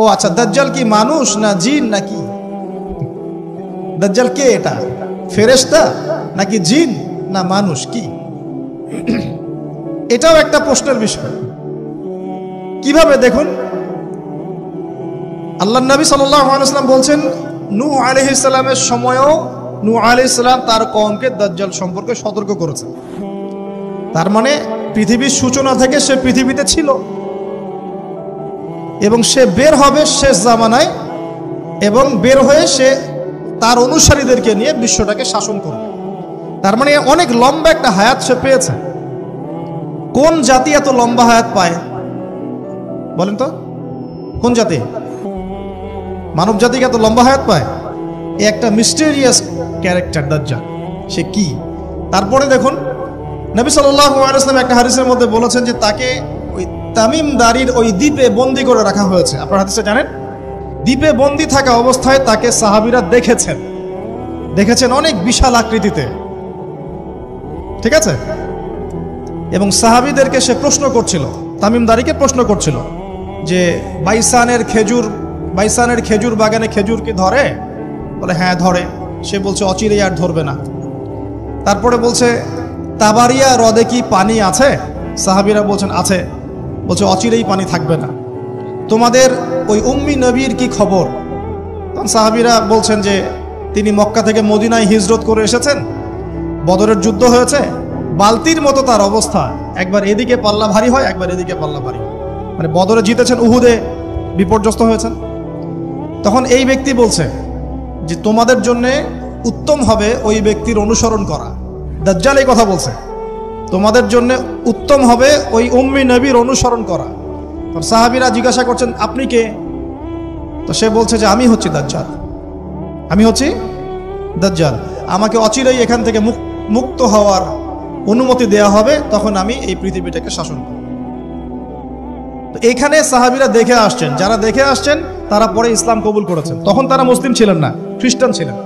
ও আচ্ছা, দাজ্জাল কি মানুষ না জিন নাকি? দাজ্জাল কে? এটা ফেরেশতা নাকি জিন না মানুষ? কি এটাও একটা প্রশ্নের বিষয়। কিভাবে দেখুন, আল্লাহ নবী সাল্লাল্লাহু আলাইহি ওয়াসাল্লাম বলছেন নূহ আলাইহিস সালামের সময়ও নূহ আলাইহিস সালাম তার কওমকে দাজ্জাল সম্পর্কে সতর্ক করেছেন। তার মানে পৃথিবীর সূচনা থেকে সে পৃথিবীতে ছিল এবং সে বের হবে শেষ জামানায়, এবং বের হয়ে সে তার অনুসারীদেরকে নিয়ে বিশ্বটাকে শাসন করবে। তার মানে অনেক লম্বা একটা হায়াত সে পেয়েছে। কোন জাতি এত লম্বা হায়াত পায় বলেন তো? কোন জাতি মানব জাতিকে এত লম্বা হায়াত পায়? এই একটা মিস্টেরিয়াস ক্যারেক্টার দাজ্জাল। সে কি? তারপরে দেখুন, নবী সাল্লাল্লাহু আলাইহি ওয়াসাল্লাম একটা হাদিসের মধ্যে বলেছেন যে তাকে ওই তামিম দারির ওই দ্বীপে বন্দী করে রাখা হয়েছে। আপনারা হাদিসে জানেন, দ্বীপে বন্দী থাকা অবস্থায় তাকে সাহাবীরা দেখেছেন অনেক বিশাল আকৃতিতে, ঠিক আছে? এবং সাহাবীদেরকে সে প্রশ্ন করছিল, তামিম দারিকে প্রশ্ন করছিল যে বাইসানের খেজুর বাগানে খেজুর কি ধরে? বলে হ্যাঁ ধরে। সে বলছে অচিরেই আর ধরবে না। তারপরে বলছে তাবারিয়া হ্রদে কি পানি আছে? সাহাবীরা বলছেন আছে। বলছে অচিরেই পানি থাকবে না। তোমাদের ওই উম্মি নবীর কি খবর? তখন সাহাবীরা বলছেন যে তিনি মক্কা থেকে মদিনায় হিজরত করে এসেছেন, বদরের যুদ্ধ হয়েছে, বালতির মতো তার অবস্থা, একবার এদিকে পাল্লা ভারী হয়, একবার এদিকে পাল্লা ভারী। মানে বদরে জিতেছেন, উহুদে বিপর্যস্ত হয়েছেন। তখন এই ব্যক্তি বলছে যে তোমাদের জন্য উত্তম হবে ওই ব্যক্তির অনুসরণ করা। দাজ্জাল এই কথা বলছে, তোমাদের জন্য উত্তম হবে ওই উম্মি নবীর অনুসরণ করা। সাহাবীরা জিজ্ঞাসা করছেন আপনি কে? তো সে বলছে যে আমি হচ্ছি দাজ্জাল। আমাকে অচিরেই এখান থেকে মুক্ত হওয়ার অনুমতি দেয়া হবে, তখন আমি এই পৃথিবীটাকে শাসন করব। তো এখানে সাহাবীরা দেখে আসছেন, যারা দেখে আসছেন তারা পরে ইসলাম কবুল করেছেন। তখন তারা মুসলিম ছিলেন না, খ্রিস্টান ছিলেন।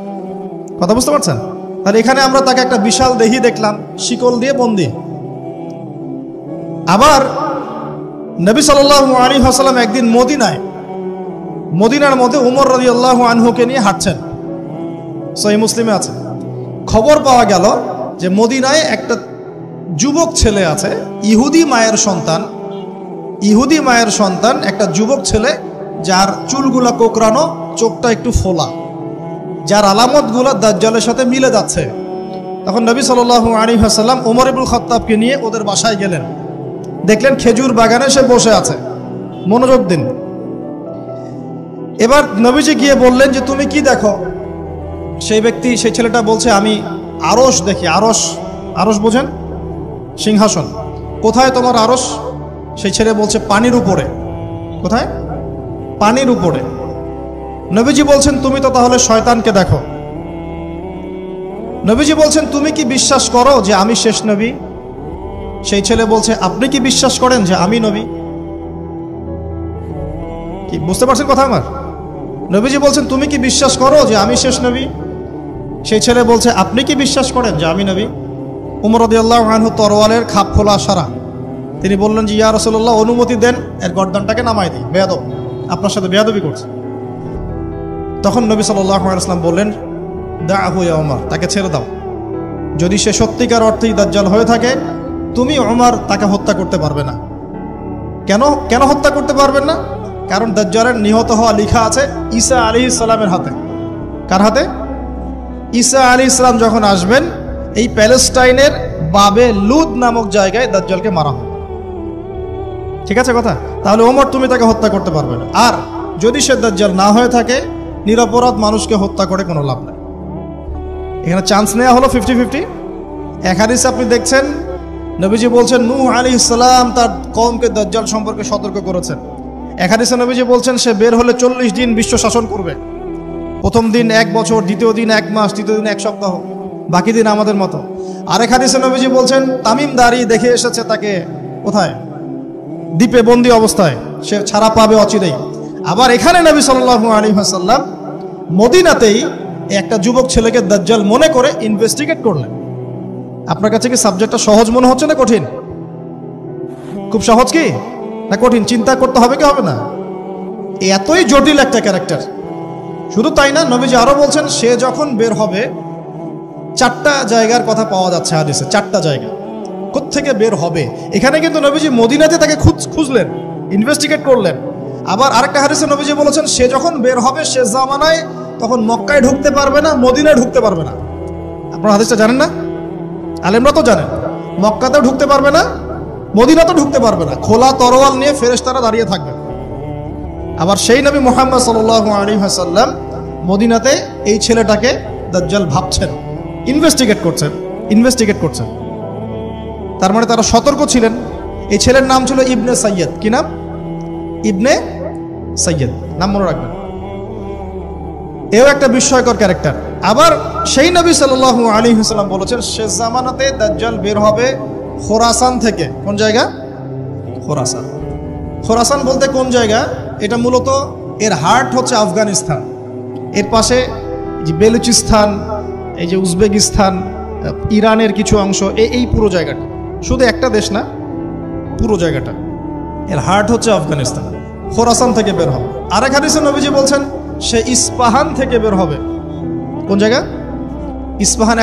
কথা বুঝতে পারছেন? তাহলে এখানে আমরা তাকে একটা বিশাল দেহি দেখলাম, শিকল দিয়ে বন্দী। আবার নবী সাল্লাল্লাহু আলাইহি ওয়াসাল্লাম একদিন মদিনার মধ্যে উমর রাদিয়াল্লাহু আনহুকে নিয়ে হাঁটছেন, সহিহ মুসলিমে আছে। খবর পাওয়া গেল যে মদিনায় একটা যুবক ছেলে আছে, ইহুদি মায়ের সন্তান একটা যুবক ছেলে, যার চুলগুলা কোকড়ানো, চোখটা একটু ফোলা, যার আলামতগুলা দাজ্জালের সাথে মিলে যাচ্ছে। তখন নবী সাল্লাল্লাহু আলাইহি ওয়াসাল্লাম ওমর ইবনুল খাত্তাবকে নিয়ে ওদের বাসায় গেলেন। দেখলেন খেজুর বাগানে সে বসে আছে। মনোযোগ দিন। এবার নবীজি গিয়ে বললেন যে তুমি কি দেখো? সেই ছেলেটা বলছে আমি আরশ দেখি। আরশ বোঝেন? সিংহাসন। কোথায় তোমার আরশ? সেই ছেলে বলছে পানির উপরে। কোথায়? পানির উপরে। নবীজি বলছেন তুমি তো তাহলে শয়তানকে দেখো। নবীজি বলছেন তুমি কি বিশ্বাস করো যে আমি শেষ নবী? সেই ছেলে বলছে আপনি কি বিশ্বাস করেন যে আমি নবী? কি বুঝতে পারছেন কথা আমার? নবীজি বলছেন তুমি কি বিশ্বাস করো যে আমি শেষ নবী? সেই ছেলে বলছে আপনি কি বিশ্বাস করেন যে আমি নবী? উমর রাদিয়াল্লাহু আনহু তরোয়ালের খাপ খোলা সারা। তিনি বললেন যে ইয়া রাসূলুল্লাহ অনুমতি দেন, এর গর্দানটাকে নামাই দিই, বেয়াদব, আপনার সাথে বেয়াদবি করছে। তখন নবী সাল্লাল্লাহু আলাইহি ওয়াসাল্লাম বললেন দাআহু ইয়া উমর, তাকে ছেড়ে দাও। যদি সে সত্যিকার অর্থেই দাজ্জাল হয়ে থাকে, তুমি উমর তাকে হত্যা করতে পারবে না। কেন হত্যা করতে পারবেন না? কারণ দাজ্জালের নিহত হওয়া লেখা আছে ঈসা আলাইহিস সালামের হাতে। কার হাতে? ঈসা আলাইহিস সালাম যখন আসবেন, এই প্যালেস্টাইনের বাবে লুদ নামক জায়গায় দাজ্জালকে মারা হবে। ঠিক আছে কথা? তাহলে ওমর তুমি তাকে হত্যা করতে পারবে না। আর যদি সে দাজ্জাল না হয়ে থাকে, নিরপরাধ মানুষকে হত্যা করে কোনো লাভ নাই। এখানে চান্স নেওয়া হলো 50-50। এক হাদিসে আপনি দেখছেন নবীজি বলছেন নূহ আলাইহিস সালাম তার কওমকে দাজ্জাল সম্পর্কে সতর্ক করেছেন। এক হাদিসে নবীজি বলছেন সে বের হলে 40 দিন বিশ্ব শাসন করবে। প্রথম দিন 1 বছর, দ্বিতীয় দিন 1 মাস, তৃতীয় দিন 1 সপ্তাহ, বাকি দিন আমাদের মতো। আরেক হাদিসে নবীজি বলছেন তামিম দারি দেখে এসেছে তাকে কোথায়? দ্বীপে বন্দী অবস্থায়, সে ছাড়া পাবে অচিরেই। আবার এখানে নবী সাল্লাল্লাহু আলাইহি ওয়াসাল্লাম মদিনাতেই একটা যুবক ছেলেকে দাজ্জাল মনে করে ইনভেস্টিগেট করলেন। আপনার কাছে কি সাবজেক্টটা সহজ মনে হচ্ছে না কঠিন? খুব সহজ কি না কঠিন? চিন্তা করতে হবে কি হবে না? এতই জটিল একটা ক্যারেক্টার। শুধু তাই না, নবীজি আরো বলছেন সে যখন বের হবে, 4টা জায়গার কথা পাওয়া যাচ্ছে হাদিসে, 4টা জায়গা কোত্থেকে বের হবে। এখানে কিন্তু নবীজি মদিনাতে তাকে খুঁজলেন, ইনভেস্টিগেট করলেন। আবার আরেকটা হাদিসে নবীজি বলেছেন সে যখন বের হবে সে জামানায় তখন মক্কায় ঢুকতে পারবে না, মদিনায় ঢুকতে পারবে না। আপনারা হাদিসটা জানেন না? আলেমরা তো জানেন। মক্কাতেও ঢুকতে পারবে না, মদিনাতেও ঢুকতে পারবে না। খোলা তরোয়াল নিয়ে ফেরেশতারা দাঁড়িয়ে থাকবে। আবার সেই নবী মুহাম্মদ সাল্লাল্লাহু আলাইহি ওয়াসাল্লাম মদিনাতে এই ছেলেটাকে দাজ্জাল ভাবছেন, ইনভেস্টিগেট করছেন। তার মানে তারা সতর্ক ছিলেন। এই ছেলের নাম ছিল ইবনে সাইয়্যিদ। কি নাম? ইবনে সাইয়্যিদ, নাম মনে রাখবেন। এও একটা বিস্ময়কর ক্যারেক্টার। আবার সেই নবী সাল্লাল্লাহু আলাইহি ওয়াসাল্লাম বলেছেন শেষ জামানাতে দাজ্জাল বের হবে খোরাসান থেকে। কোন জায়গা? খোরাসান। খোরাসান বলতে কোন জায়গা? এটা মূলত এর হার্ট হচ্ছে আফগানিস্তান, এর পাশে যে বেলুচিস্তান, এই যে উজবেকিস্তান, ইরানের কিছু অংশ, এই পুরো জায়গাটা, শুধু একটা দেশ না, পুরো জায়গাটা এর হার্ট হচ্ছে আফগানিস্তান। খোরাসান থেকে বের হবে। আরেক হাদিসে নবীজি বলছেন সে ইস্পাহান থেকে বের হবে। কোন জায়গা? ইস্পাহান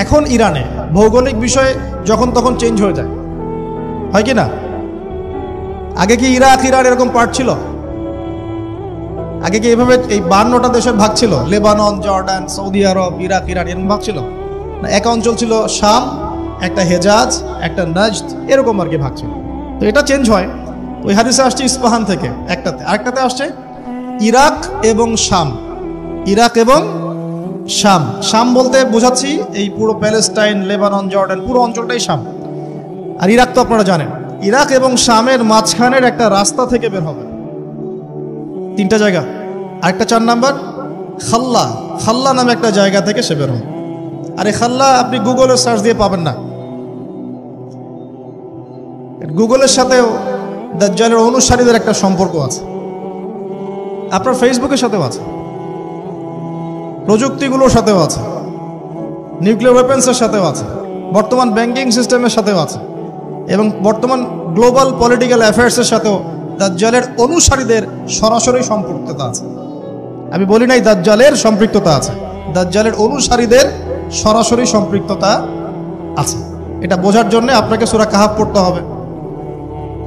এখন ইরানে। ভৌগোলিক বিষয় যখন তখন চেঞ্জ হয়ে যায়, হয় কি না? আগে কি ইরাক ইরান এরকম পার্ট ছিল? আগে কি এভাবে এই 52টা দেশের ভাগ ছিল? লেবানন, জর্ডান, সৌদি আরব, ইরাক ইরান এরকম ভাগ ছিল না? এক অঞ্চল ছিল শাম, একটা হেজাজ, একটা নাজদ, এরকম আর কি ভাগ ছিল। তো এটা চেঞ্জ হয়। ওই হাদিসে আসছে ইস্পাহান থেকে একটাতে, আরেকটাতে আসছে ইরাক এবং শাম। শাম বলতে বোঝাচ্ছি এই পুরো প্যালেস্টাইন, লেবানন, জর্ডান, পুরো অঞ্চলটাই শাম। আর ইরাক তো আপনারা জানেন। ইরাক এবং শামের মাঝখানের একটা রাস্তা থেকে বের হবে। 3টা জায়গা। আরেকটা 4 নাম্বার খাল্লা নামে একটা জায়গা থেকে সে বের হবে। আরে খাল্লা আপনি গুগলে সার্চ দিয়ে পাবেন না। গুগলের সাথেও দাজ্জালের অনুসারীদের একটা সম্পর্ক আছে, আপনার ফেসবুকের সাথেও আছে, প্রযুক্তিগুলোর সাথেও আছে, নিউক্লিয়ার ওয়েপেন্সের সাথেও আছে, বর্তমান ব্যাংকিং সিস্টেমের সাথেও আছে, এবং বর্তমান গ্লোবাল পলিটিক্যাল অ্যাফেয়ার্সের সাথেও দাজ্জালের অনুসারীদের সরাসরি সম্পৃক্ততা আছে। আমি বলি নাই দাজ্জালের সম্পৃক্ততা আছে, দাজ্জালের অনুসারীদের সরাসরি সম্পৃক্ততা আছে। এটা বোঝার জন্য আপনাকে সূরা কাহাফ পড়তে হবে।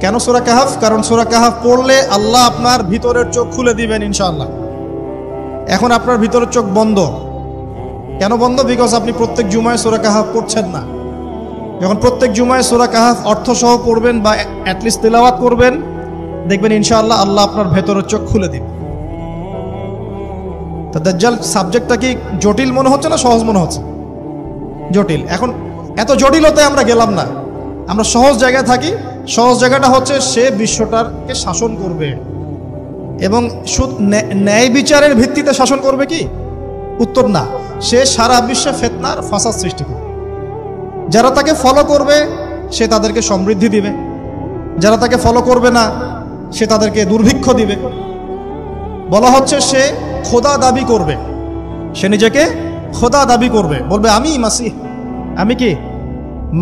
কেন সূরা কাহাফ? কারণ সূরা কাহাফ পড়লে আল্লাহ আপনার ভিতরের চোখ খুলে দিবেন ইনশাআল্লাহ। এখন আপনার ভিতরের চোখ বন্ধ। কেন বন্ধ? বিকজ আপনি প্রত্যেক জুমায় সূরা কাহাফ পড়ছেন না। যখন প্রত্যেক জুমায় সূরা কাহাফ অর্থসহ পড়বেন বা অ্যাটলিস্ট তেলাওয়াত করবেন, দেখবেন ইনশাআল্লাহ আল্লাহ আপনার ভেতরের চোখ খুলে দিবেন। তো দাজ্জাল সাবজেক্টটা কি জটিল মনে হচ্ছে না সহজ মনে হচ্ছে? জটিল। এখন এত জটিলতায় আমরা গেলাম না, আমরা সহজ জায়গায় থাকি। সহজ জায়গাটা হচ্ছে সে বিশ্বটাকে শাসন করবে, এবং ন্যায় বিচারের ভিত্তিতে শাসন করবে কি? উত্তর না, সে সারা বিশ্বে ফিতনার ফাসাদ সৃষ্টি করবে। যারা তাকে ফলো করবে সে তাদেরকে সমৃদ্ধি দিবে, যারা তাকে ফলো করবে না সে তাদেরকে দুর্ভিক্ষ দিবে। বলা হচ্ছে সে খোদা দাবি করবে, সে নিজেকে খোদা দাবি করবে, বলবে আমি মাসিহ, আমি কি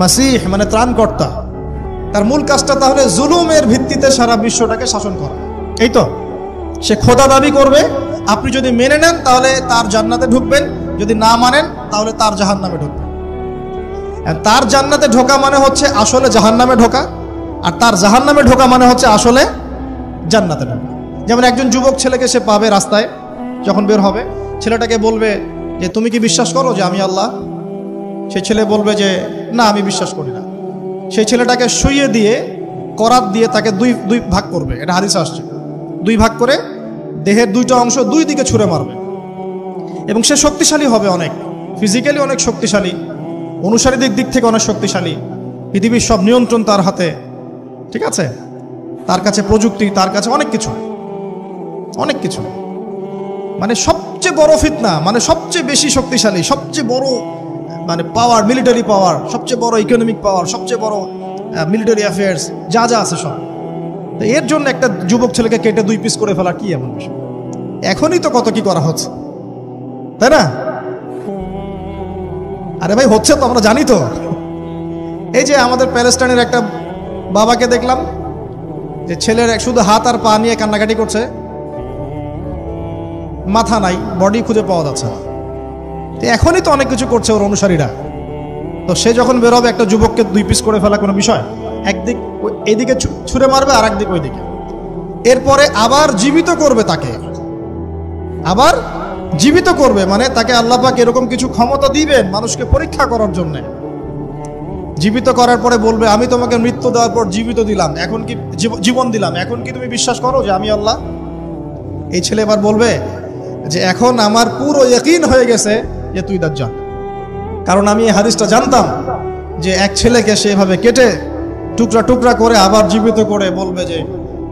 মাসিহ মানে ত্রাণকর্তা। তার মূল কাজটা তাহলে জুলুমের ভিত্তিতে সারা বিশ্বটাকে শাসন করা। এই তো, সে খোদা দাবি করবে। আপনি যদি মেনে নেন তাহলে তার জান্নাতে ঢুকবেন, যদি না মানেন তাহলে তার জাহান্নামে ঢুকবেন। তার জান্নাতে ঢোকা মানে হচ্ছে আসলে জাহান্নামে ঢোকা, আর তার জাহান্নামে ঢোকা মানে হচ্ছে আসলে জান্নাতে ঢোকা। যেমন একজন যুবক ছেলেকে সে পাবে রাস্তায়, যখন বের হবে ছেলেটাকে বলবে যে তুমি কি বিশ্বাস করো যে আমি আল্লাহ? সেই ছেলে বলবে যে না, আমি বিশ্বাস করি না। সেই ছেলেটাকে শুইয়ে দিয়ে করাত দিয়ে তাকে দুই ভাগ করবে। এটা হাদিসে আসছে। 2 ভাগ করে দেহের 2টা অংশ 2 দিকে ছুঁড়ে মারবে, এবং সে শক্তিশালী হবে, অনেক ফিজিক্যালি অনেক শক্তিশালী, অনুসারীদের দিক থেকে অনেক শক্তিশালী। পৃথিবীর সব নিয়ন্ত্রণ তার হাতে, ঠিক আছে? তার কাছে প্রযুক্তি, তার কাছে অনেক কিছু। মানে সবচেয়ে বড় ফিতনা, মানে সবচেয়ে বেশি শক্তিশালী, সবচেয়ে বড় মানে পাওয়ার, মিলিটারি পাওয়ার, সবচেয়ে বড় ইকোনমিক পাওয়ার, সবচেয়ে বড় মিলিটারি অ্যাফেয়ার্স যা আছে সব। তো এর জন্য একটা যুবক ছেলেকে কেটে 2 পিস করে ফেলা কি এমন বিষয়? এখনই তো কত কি করা হচ্ছে, তাই না? আরে ভাই হচ্ছে তো, আমরা জানি তো। এই যে আমাদের প্যালেস্টাইনের একটা বাবাকে দেখলাম যে ছেলের শুধু হাত আর পা নিয়ে কান্নাকাটি করছে, মাথা নাই, বডি খুঁজে পাওয়া যাচ্ছে না। এখনই তো অনেক কিছু করছে ওর অনুসারীরা। তো সে যখন বেরোবে একটা যুবককে 2 পিস করে ফেলা কোনো বিষয়? একদিক এইদিকে ছুঁড়ে মারবে আর একদিক ওইদিকে, এরপরে আবার জীবিত করবে তাকে, আবার জীবিত করবে। মানে তাকে আল্লাহ পাক এরকম কিছু ক্ষমতা দিবেন মানুষকে পরীক্ষা করার জন্য। জীবিত করার পরে বলবে আমি তোমাকে মৃত্যু দেওয়ার পর জীবিত দিলাম, এখন কি জীবন দিলাম, এখন কি তুমি বিশ্বাস করো যে আমি আল্লাহ? এই ছেলে এবার বলবে যে এখন আমার পুরো ইয়াকিন হয়ে গেছে যে তুই দাজ্জাল। কারণ আমি এই হাদিসটা জানতাম যে এক ছেলেকে সেভাবে কেটে টুকরা টুকরা করে আবার জীবিত করে বলবে যে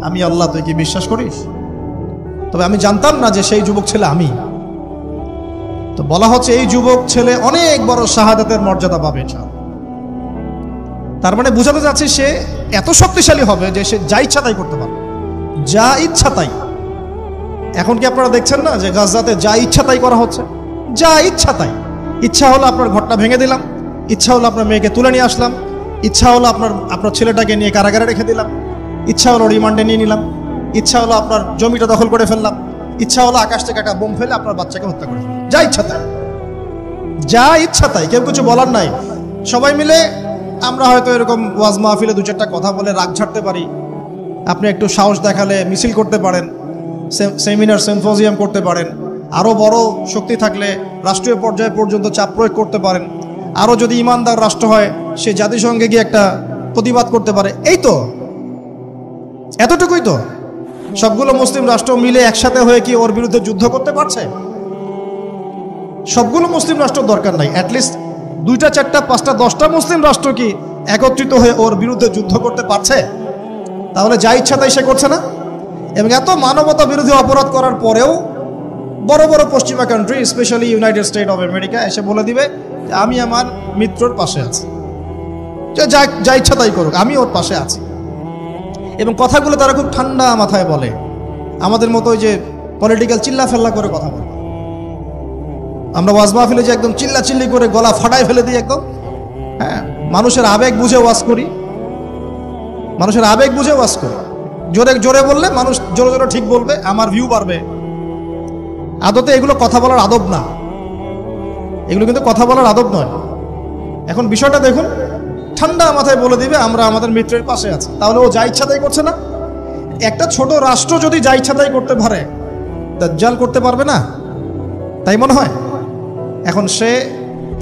আমি আল্লাহ, তুই কি বিশ্বাস করিস? তবে আমি জানতাম না যে সেই যুবক ছেলে আমি। তো বলা হচ্ছে এই যুবক ছেলে অনেক বড় শাহাদাতের মর্যাদা পাবে। তার মানে বোঝাতে যাচ্ছে সে এত শক্তিশালী হবে যে সে যা ইচ্ছা তাই করতে পারবে, যা ইচ্ছা তাই। এখন কি আপনারা দেখছেন না যে গাজাতে যা ইচ্ছা তাই করা হচ্ছে? যা ইচ্ছা তাই। ইচ্ছা হলো আপনার ঘরটা ভেঙে দিলাম, ইচ্ছা হলো আপনার মেয়েকে তুলে নিয়ে আসলাম, ইচ্ছা হলো আপনার ছেলেটাকে নিয়ে কারাগারে রেখে দিলাম, ইচ্ছা হলো রিমান্ডে নিয়ে নিলাম, ইচ্ছা হলো আপনার জমিটা দখল করে ফেললাম, ইচ্ছা হলো আকাশ থেকে একটা বোম ফেলে আপনার বাচ্চাকে হত্যা করে ফেললাম। যা ইচ্ছা তাই, যা ইচ্ছা তাই, কেউ কিছু বলার নাই। সবাই মিলে আমরা হয়তো এরকম ওয়াজ মাহফিলে 2-4টা কথা বলে রাগ ঝাড়তে পারি, আপনি একটু সাহস দেখালে মিছিল করতে পারেন, সেমিনার সিম্পোজিয়াম করতে পারেন, আরও বড় শক্তি থাকলে রাষ্ট্রীয় পর্যায়ে পর্যন্ত চাপ প্রয়োগ করতে পারেন, আরও যদি ইমানদার রাষ্ট্র হয় সে জাতিসংঘে গিয়ে একটা প্রতিবাদ করতে পারে। এই তো, এতটুকুই তো। সবগুলো মুসলিম রাষ্ট্র মিলে একসাথে হয়ে কি ওর বিরুদ্ধে যুদ্ধ করতে পারছে? সবগুলো মুসলিম রাষ্ট্র দরকার নাই, অ্যাটলিস্ট 2টা 4টা 5টা 10টা মুসলিম রাষ্ট্র কি একত্রিত হয়ে ওর বিরুদ্ধে যুদ্ধ করতে পারছে? তাহলে যা ইচ্ছা তাই সে করছে না। এবং এত মানবতা বিরোধী অপরাধ করার পরেও বড় বড় পশ্চিমা country, specially United state of America এসে বলে দিবে যে আমি আমার মিত্রর পাশে আছি, যা ইচ্ছা তাই করুক, আমি ওর পাশে আছি। এবং কথাগুলো তারা খুব ঠান্ডা মাথায় বলে, আমাদের মতো ওই যে পলিটিক্যাল চিল্লা ফেল্লা করে কথা বলে। আমরা ওয়াজ মাহফিলে যে একদম চিল্লা চিল্লি করে গলা ফাটায় ফেলে দিই একদম, হ্যাঁ, মানুষের আবেগ বুঝে ওয়াজ করি, মানুষের আবেগ বুঝে ওয়াজ করি। জোরে জোরে বললে মানুষ জোরে জোরে ঠিক বলবে, আমার ভিউ বাড়বে। আদতে এগুলো কথা বলার আদব না, এগুলো কিন্তু কথা বলার আদব নয়। এখন বিষয়টা দেখুন, ঠান্ডা মাথায় বলে দিবে আমরা আমাদের মিত্রের পাশে আছি, তাহলে ও যা ইচ্ছা তাই করছে না? একটা ছোট রাষ্ট্র যদি যা ইচ্ছা তাই করতে পারে, দাজ্জাল করতে পারবে না? তাই মনে হয়। এখন সে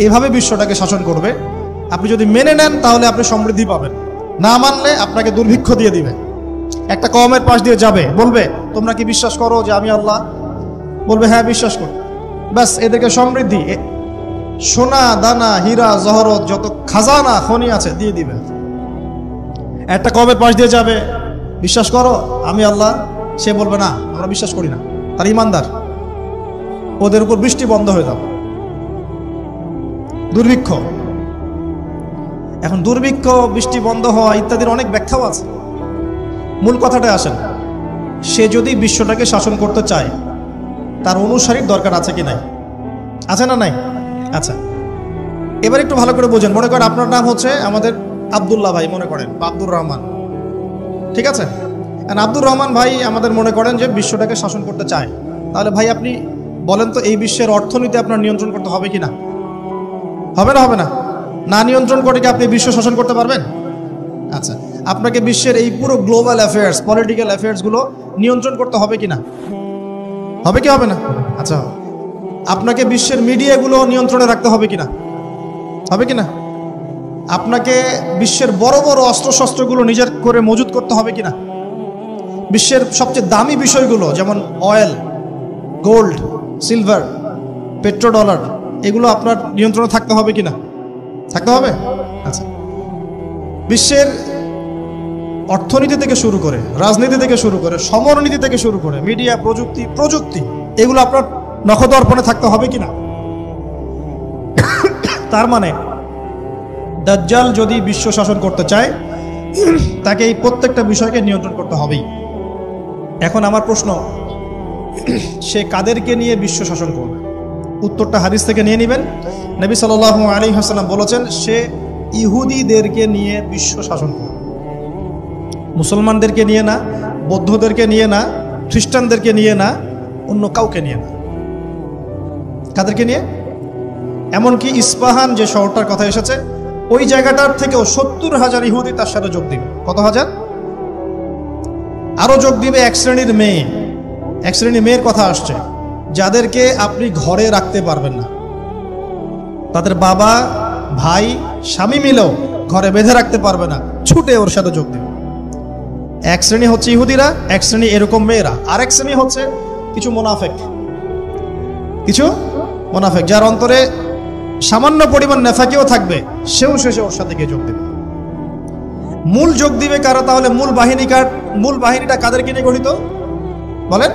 এভাবে বিশ্বটাকে শাসন করবে। আপনি যদি মেনে নেন তাহলে আপনি সমৃদ্ধি পাবেন, না মানলে আপনাকে দুর্ভিক্ষ দিয়ে দিবে। একটা কওমের পাশ দিয়ে যাবে, বলবে তোমরা কি বিশ্বাস করো যে আমি আল্লাহ? বলবে হ্যাঁ বিশ্বাস করি। ব্যাস, এদেরকে সমৃদ্ধি, সোনা দানা হীরা জহরত যত খাজানা খনি আছে দিয়ে দিবে। একটা কওমের পাশ দিয়ে যাবে, বিশ্বাস করো আমি আল্লাহ, সে বলবে না আমরা বিশ্বাস করি না, তার ইমানদার। ওদের উপর বৃষ্টি বন্ধ হয়ে যাবে, দুর্ভিক্ষ। এখন দুর্ভিক্ষ, বৃষ্টি বন্ধ হওয়া ইত্যাদির অনেক ব্যাখ্যাও আছে। মূল কথাটা আসেন, সে যদি বিশ্বটাকে শাসন করতে চায় তার অনুসারীর দরকার আছে কি নাই? আছে না নাই? আচ্ছা, এবার একটু ভালো করে বোঝেন। মনে করেন আপনার নাম হচ্ছে আমাদের আব্দুল্লাহ ভাই, মনে করেন, বা আব্দুর রহমান, ঠিক আছে? আব্দুর রহমান ভাই আমাদের মনে করেন যে বিশ্বটাকে শাসন করতে চায়। তাহলে ভাই আপনি বলেন তো, এই বিশ্বের অর্থনীতি আপনার নিয়ন্ত্রণ করতে হবে কি না? হবে না? হবে না? না নিয়ন্ত্রণ করে কি আপনি বিশ্ব শাসন করতে পারবেন? আচ্ছা, আপনাকে বিশ্বের এই পুরো গ্লোবাল অ্যাফেয়ার্স, পলিটিক্যাল অ্যাফেয়ার্সগুলো নিয়ন্ত্রণ করতে হবে কি না? হবে কি হবে না? আচ্ছা, আপনাকে বিশ্বের মিডিয়াগুলো নিয়ন্ত্রণে রাখতে হবে কি না? হবে কি না? আপনাকে বিশ্বের বড় বড় অস্ত্রশস্ত্রগুলো নিজের করে মজুত করতে হবে কি না? বিশ্বের সবচেয়ে দামি বিষয়গুলো যেমন অয়েল, গোল্ড, সিলভার, পেট্রোডলার, এগুলো আপনার নিয়ন্ত্রণে থাকতে হবে কি না? থাকতে হবে। আচ্ছা, বিশ্বের অর্থনীতি থেকে শুরু করে, রাজনীতি থেকে শুরু করে, সমরনীতি থেকে শুরু করে, মিডিয়া, প্রযুক্তি, এগুলো আপনার নখদর্পণে থাকতে হবে কিনা? তার মানে দাজ্জাল যদি বিশ্ব শাসন করতে চায় তাকে এই প্রত্যেকটা বিষয়কে নিয়ন্ত্রণ করতে হবেই। এখন আমার প্রশ্ন, সে কাদেরকে নিয়ে বিশ্ব শাসন করবে? উত্তরটা হাদিস থেকে নিয়ে নেবেন। নবী সাল্লাল্লাহু আলাইহি ওয়াসাল্লাম বলেছেন সে ইহুদিদেরকে নিয়ে বিশ্ব শাসন করবে। মুসলমানদেরকে নিয়ে না, বৌদ্ধদেরকে নিয়ে না, খ্রিস্টানদেরকে নিয়ে না, অন্য কাউকে নিয়ে না। কাদেরকে নিয়ে? এমনকি ইস্পাহান যে শহরটার কথা এসেছে, ওই জায়গাটার থেকেও 70,000 ইহুদি তার সাথে যোগ দিবে। কত হাজার? আরো যোগ দিবে এক শ্রেণীর মেয়ে। এক শ্রেণীর মেয়ের কথা আসছে, যাদেরকে আপনি ঘরে রাখতে পারবেন না, তাদের বাবা, ভাই, স্বামী মিলেও ঘরে বেঁধে রাখতে পারবে না, ছুটে ওর সাথে যোগ দিবে। এক শ্রেণী হচ্ছে ইহুদিরা, এক শ্রেণী এরকম মেয়েরা, আরেক শ্রেণী হচ্ছে কিছু মুনাফিক, যার অন্তরে সামান্য পরিমাণ নেফাকিও থাকবে, সেও শেষে ওর সাথে গিয়ে যোগ দেবে। মূল যোগ দিবে কারা তাহলে? মূল বাহিনীটা কাদেরকে নিয়ে গঠিত বলেন?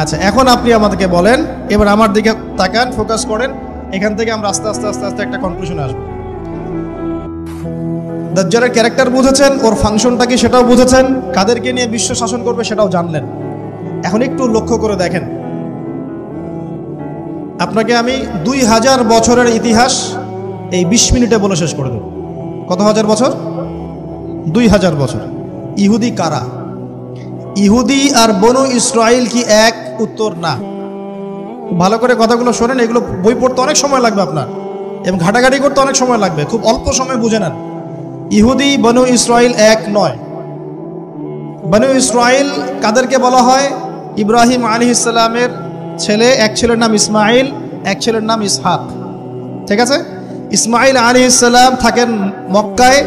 আচ্ছা, এখন আপনি আমাদেরকে বলেন, এবার আমার দিকে তাকান, ফোকাস করেন, এখান থেকে আমরা আস্তে আস্তে আস্তে আস্তে একটা কনক্লুশনে আসবো। দাজ্জালের ক্যারেক্টার বুঝেছেন, ওর ফাংশনটা কি সেটাও বুঝেছেন, কাদেরকে নিয়ে বিশ্ব শাসন করবে সেটাও জানলেন। এখন একটু লক্ষ্য করে দেখেন, আপনাকে আমি 2000 বছরের ইতিহাস এই 20 মিনিটে বলে শেষ করে দেব। কত হাজার বছর? 2000 বছর। ইহুদি কারা? ইহুদি আর বনু ইসরাইল কি এক? উত্তর না। ভালো করে কথাগুলো শোনেন, এগুলো বই পড়তে অনেক সময় লাগবে আপনার, এবং ঘাটাঘাটি করতে অনেক সময় লাগবে, খুব অল্প সময় বুঝে নেন। ইহুদি বনু ইসরাইল এক নয়। বনু ইসরাইল কাদেরকে বলা হয়? ইব্রাহিম আলাইহিস সালামের ছেলে, এক ছেলের নাম ইসমাইল, এক ছেলের নাম ইসহাক। ঠিক আছে? ইসমাইল আলাইহিস সালাম থাকেন মক্কায়,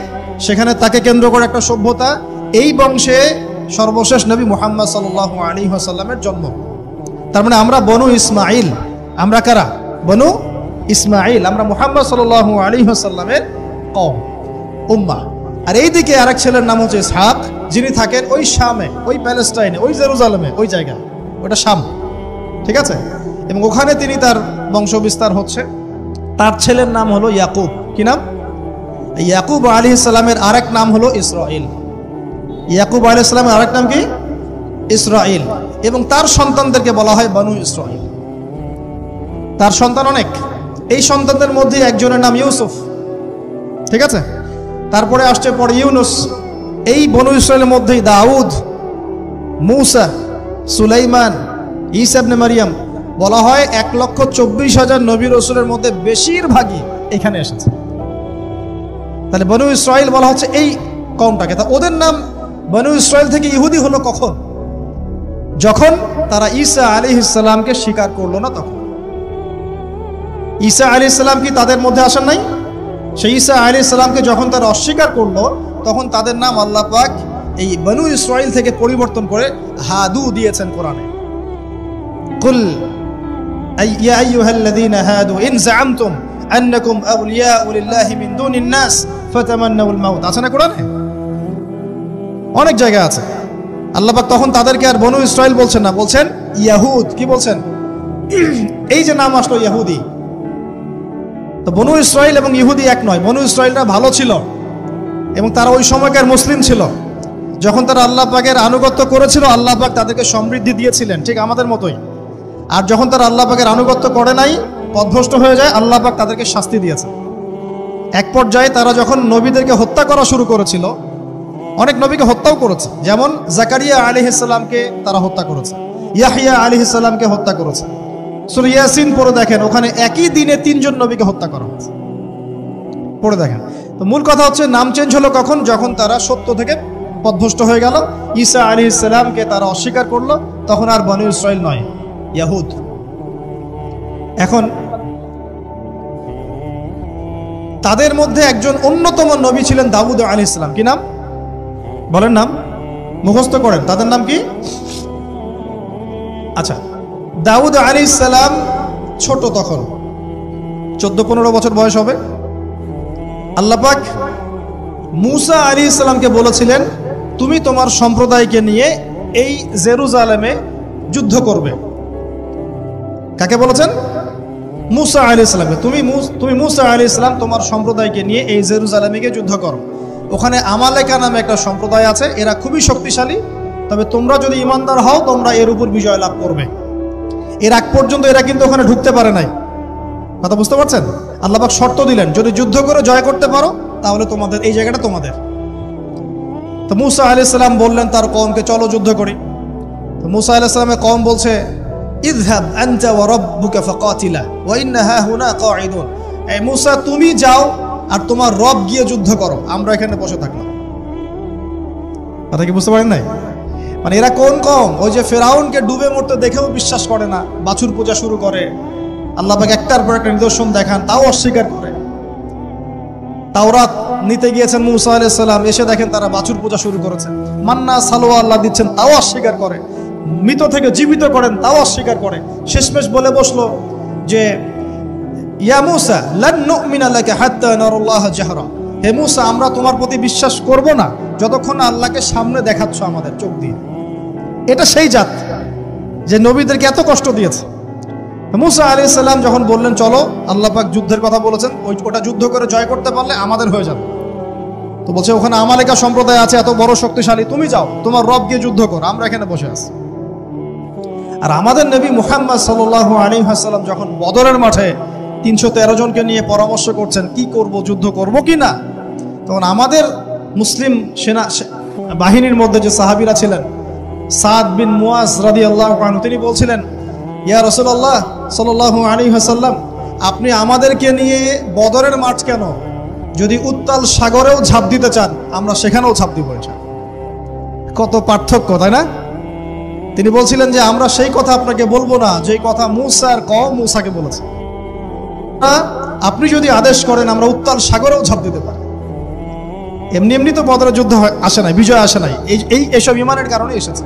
সেখানে তাকে কেন্দ্র করে একটা সভ্যতা। এই বংশে সর্বশেষ নবী মুহাম্মদ সাল্লাল্লাহু আলাইহি ওয়াসাল্লামের জন্ম। তার মানে আমরা বনু ইসমাইল। আমরা কারা? বনু ইসমাইল। আমরা মুহাম্মদ সাল্লাল্লাহু আলাইহি ওয়াসাল্লামের কওম, উম্মাহ। আর এইদিকে আরেক ছেলের নাম হচ্ছে ইসহাক, যিনি থাকেন ওই শামে, ওই প্যালেস্টাইনে, ওই জেরুজালেমে, ওই জায়গায়, ওটা শাম। ঠিক আছে? এবং ওখানে তিনি তার বংশ বিস্তার হচ্ছে। তার ছেলের নাম হলো ইয়াকুব। কি নাম? ইয়াকুব আলাইহিস সালামের আরেক নাম হলো ইসরাইল। ইয়াকুব আলাইহিস সালামের আরেক নাম কি? ইসরাইল। এবং তার সন্তানদেরকে বলা হয় বনু ইসরাইল। তার সন্তান অনেক। এই সন্তানদের মধ্যে একজনের নাম ইউসুফ। ঠিক আছে? তারপরে আসছে পরে ইউনুস। এই বনু ইসরাইলের মধ্যেই দাউদ, মূসা, সুলাইমান, ঈসা ইবনে মারিয়াম। বলা হয় 1,24,000 নবী রাসূলের মধ্যে বেশিরভাগই এখানে এসেছে। তাহলে বনু ইসরাইল বলা হচ্ছে এই কওমটাকে। তা ওদের নাম বনু ইসরাইল থেকে ইহুদি হলো কখন? যখন তারা ঈসা আলাইহিস সালামকে স্বীকার করলো না তখন। ঈসা আলাইহিস সালাম কি তাদের মধ্যে আসেন নাই? সেই ঈসা আলাইহিস সালামকে যখন তারা অস্বীকার করলো, তখন তাদের নাম আল্লাহ পাক এই বনু ইসরাইল থেকে পরিবর্তন করে হাদু দিয়েছেন কোরআনে। কুল ইয়া আইয়ুহাল্লাযীনা হাদু ইন যাআমতুম আন্নাকুম আউলিয়াউ লিল্লাহি মিন দুনিন নাস ফাতামান্নাউল মাউত। আছে না কোরআনে? অনেক জায়গা আছে। আল্লাহ পাক তখন তাদেরকে আর বনু ইসরাইল বলছেন না, বলছেন ইয়াহুদ। কি বলছেন? এই যে নাম আসলো ইহুদি। তো বনু ইসরাইল এবং ইহুদি এক নয়। বনু ইসরাইলরা ভালো ছিল এবং তারা ওই সময়কার মুসলিম ছিল। যখন তারা আল্লাহ পাকের আনুগত্য করেছিল, আল্লাহ পাক তাদেরকে সমৃদ্ধি দিয়েছিলেন, ঠিক আমাদের মতোই। আর যখন তারা আল্লাহ পাকের আনুগত্য করে নাই, পথভ্রষ্ট হয়ে যায়, আল্লাহ পাক তাদেরকে শাস্তি দিয়েছে। এক পর্যায়ে তারা যখন নবীদেরকে হত্যা করা শুরু করেছিল, অনেক নবীকে হত্যাও করেছে। যেমন জাকারিয়া আলাইহিস সালামকে তারা হত্যা করেছে, ইয়াহইয়া আলাইহিস সালামকে হত্যা করেছে। সূরা ইয়াসিন পড়ে দেখেন, ওখানে একই দিনে 3 জন নবীকে হত্যা করা হয়েছে। পড়ে দেখেন। তো মূল কথা হচ্ছে, নাম চেঞ্জ হলো কখন? যখন তারা সত্য থেকে পথভ্রষ্ট হয়ে গেল, ঈসা আলাইহিস সালামকে তারা অস্বীকার করলো, তখন আর বনু ইসরাইল নয়, ইয়াহুদ। এখন তাদের মধ্যে একজন অন্যতম নবী ছিলেন দাউদ আলাইহিস সালাম। কি নাম? বলেন নাম, মুখস্থ করেন। তাদের নাম কি? আচ্ছা, দাউদ আলাইহিস সালাম ছোট, তখন 14-15 বছর বয়স হবে। আল্লাহ পাক মূসা আলাইহিস সালামকে বলেছিলেন, তুমি তোমার সম্প্রদায়কে নিয়ে এই জেরুজালেমে যুদ্ধ করবে। কাকে বলেছেন? মূসা আলাইহিস সালামকে। তুমি মূসা আলাইহিস সালাম তোমার সম্প্রদায়কে নিয়ে এই জেরুজালেমে গিয়ে যুদ্ধ করো। ওখানে আমালেকা নামে একটা সম্প্রদায় আছে, এরা খুবই শক্তিশালী, তবে তোমরা যদি ইমানদার হও তোমরা এর উপর বিজয় লাভ করবে। এর আগ পর্যন্ত এরা কিন্তু ওখানে ঢুকতে পারে নাই। কথা বুঝতে পারছেন? আল্লাহ পাক শর্ত দিলেন, যদি যুদ্ধ করে জয় করতে পারো তাহলে তোমাদের এই জায়গাটা তোমাদের। তো মূসা আলাইহিস সালাম বললেন তার কওমকে, চলো যুদ্ধ করি। তো মূসা আলাইহিস সালামের কওম বলছে, ইযহাব আনতা ওয়া রাব্বুকা ফাকাতিলা ওয়া ইন্না হাহুনা কাঈদুন। এই মূসা, তুমি যাও আর তোমার রব গিয়ে যুদ্ধ করো, আমরা এখানে বসে থাকলাম। কথা কি বুঝতে পারেন নাই? মানে এরা কোন কওম? ওই যে ফেরাউনকে ডুবে মরতে দেখেও বিশ্বাস করে না, বাছুর পূজা শুরু করে, আল্লাহ পাক একটার পর একটা নিদর্শন দেখান, তাও অস্বীকার করে। তাওরাত নিতে গিয়েছেন মূসা আলাইহিস সালাম, এসে দেখেন তারা বাছুর পূজা শুরু করেছে। মান্না সালোয়া আল্লাহ দিচ্ছেন, তাও অস্বীকার করে। মৃত থেকে জীবিত করেন, তাও অস্বীকার করে। শেষমেশ বলে বসলো যে, ইয়া মূসা লান নুমিনা লাকা হাত্তা নারাল্লাহ জাহরা। হে মূসা, আমরা তোমার প্রতি বিশ্বাস করব না যতক্ষণ আল্লাহকে সামনে দেখাচ্ছ আমাদের চোখ দিয়ে। এটা সেই জাত যে নবীদেরকে এত কষ্ট দিয়েছে। মূসা আলাইহিস সালাম যখন বললেন চলো, আল্লাহ পাক যুদ্ধের কথা বলেছেন, ওটা যুদ্ধ করে জয় করতে পারলে আমাদের হয়ে যাবে। তো বলছে ওখানে আমালেকা সম্প্রদায় আছে এত বড় শক্তিশালী, তুমি যাও, তোমার রব গিয়ে যুদ্ধ করো, আমরা এখানে বসে আছি। আর আমাদের নবী মুহাম্মদ সাল্লাল্লাহু আলাইহি ওয়াসাল্লাম যখন বদরের মাঠে 313 জনকে নিয়ে পরামর্শ করছেন কি করব, যুদ্ধ করব কি না, তখন আমাদের মুসলিম সেনা বাহিনীর মধ্যে যে সাহাবীরা ছিলেন, সাদ বিন মুয়াজ রাদিয়াল্লাহু আনহু, তিনি বলছিলেন, ইয়া রাসূলুল্লাহ সাল্লাল্লাহু আলাইহি ওয়াসাল্লাম, আপনি আমাদেরকে নিয়ে বদরের মাঠ কেন, যদি উত্তাল সাগরেও ঝাঁপ দিতে চান আমরা সেখানেও ঝাঁপ দিব। কত পার্থক্য, তাই না? তিনি বলছিলেন যে আমরা সেই কথা আপনাকে বলবো না যেই কথা মূসার কওম মূসাকে বলেছে। আপনি যদি আদেশ করেন আমরা উত্তাল সাগরেও ঝাঁপ দিতে পারি। এমনি এমনি তো বদরের যুদ্ধ আসে নাই, বিজয় আসে নাই, এইসব ইমানের কারণে এসেছে।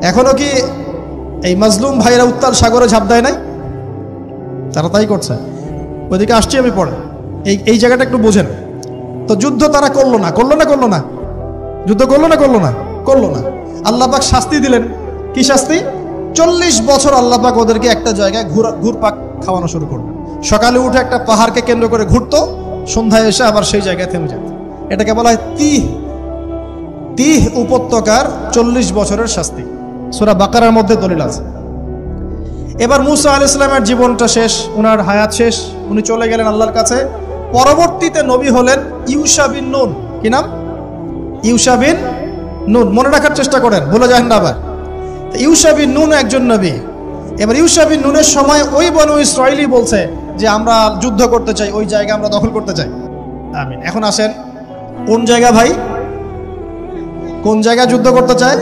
এখনো কি এই মাজলুম ভাইরা উত্তাল সাগরে ঝাঁপ দেয় নাই? তারা তাই করছে। ওইদিকে আসছি আমি পরে, এই জায়গাটা একটু বোঝেন। তো যুদ্ধ তারা করলো না, যুদ্ধ করলো না। আল্লাহ পাক শাস্তি দিলেন। কি শাস্তি? 40 বছর আল্লাহ পাক ওদেরকে একটা জায়গায় ঘুরপাক খাওয়ানো শুরু করলেন। সকালে উঠে একটা পাহাড়কে কেন্দ্র করে ঘুরতো, সন্ধ্যায় এসে আবার সেই জায়গায় থেমে যেত। এটাকে বলা হয় তিহ উপত্যকার 40 বছরের শাস্তি। সূরা বাকারার মধ্যে দলিল আছে। এবার মূসা আলাইহিস সালামের জীবনটা শেষ, উনার হায়াত শেষ, উনি চলে গেলেন আল্লাহর কাছে। পরবর্তীতে নবী হলেন ইউশা বিন নুন। কি নাম? ইউশা বিন নুন। মনে রাখার চেষ্টা করেন, ভুলে যান না আবার। ইউশা বিন নুন একজন নবী। এবার ইউশা বিন নুনের সময় ওই বনু ইসরাঈলী বলছে যে আমরা যুদ্ধ করতে চাই, ওই জায়গা আমরা দখল করতে চাই। আমিন। এখন আসেন, কোন জায়গা ভাই? কোন জায়গা যুদ্ধ করতে চায়?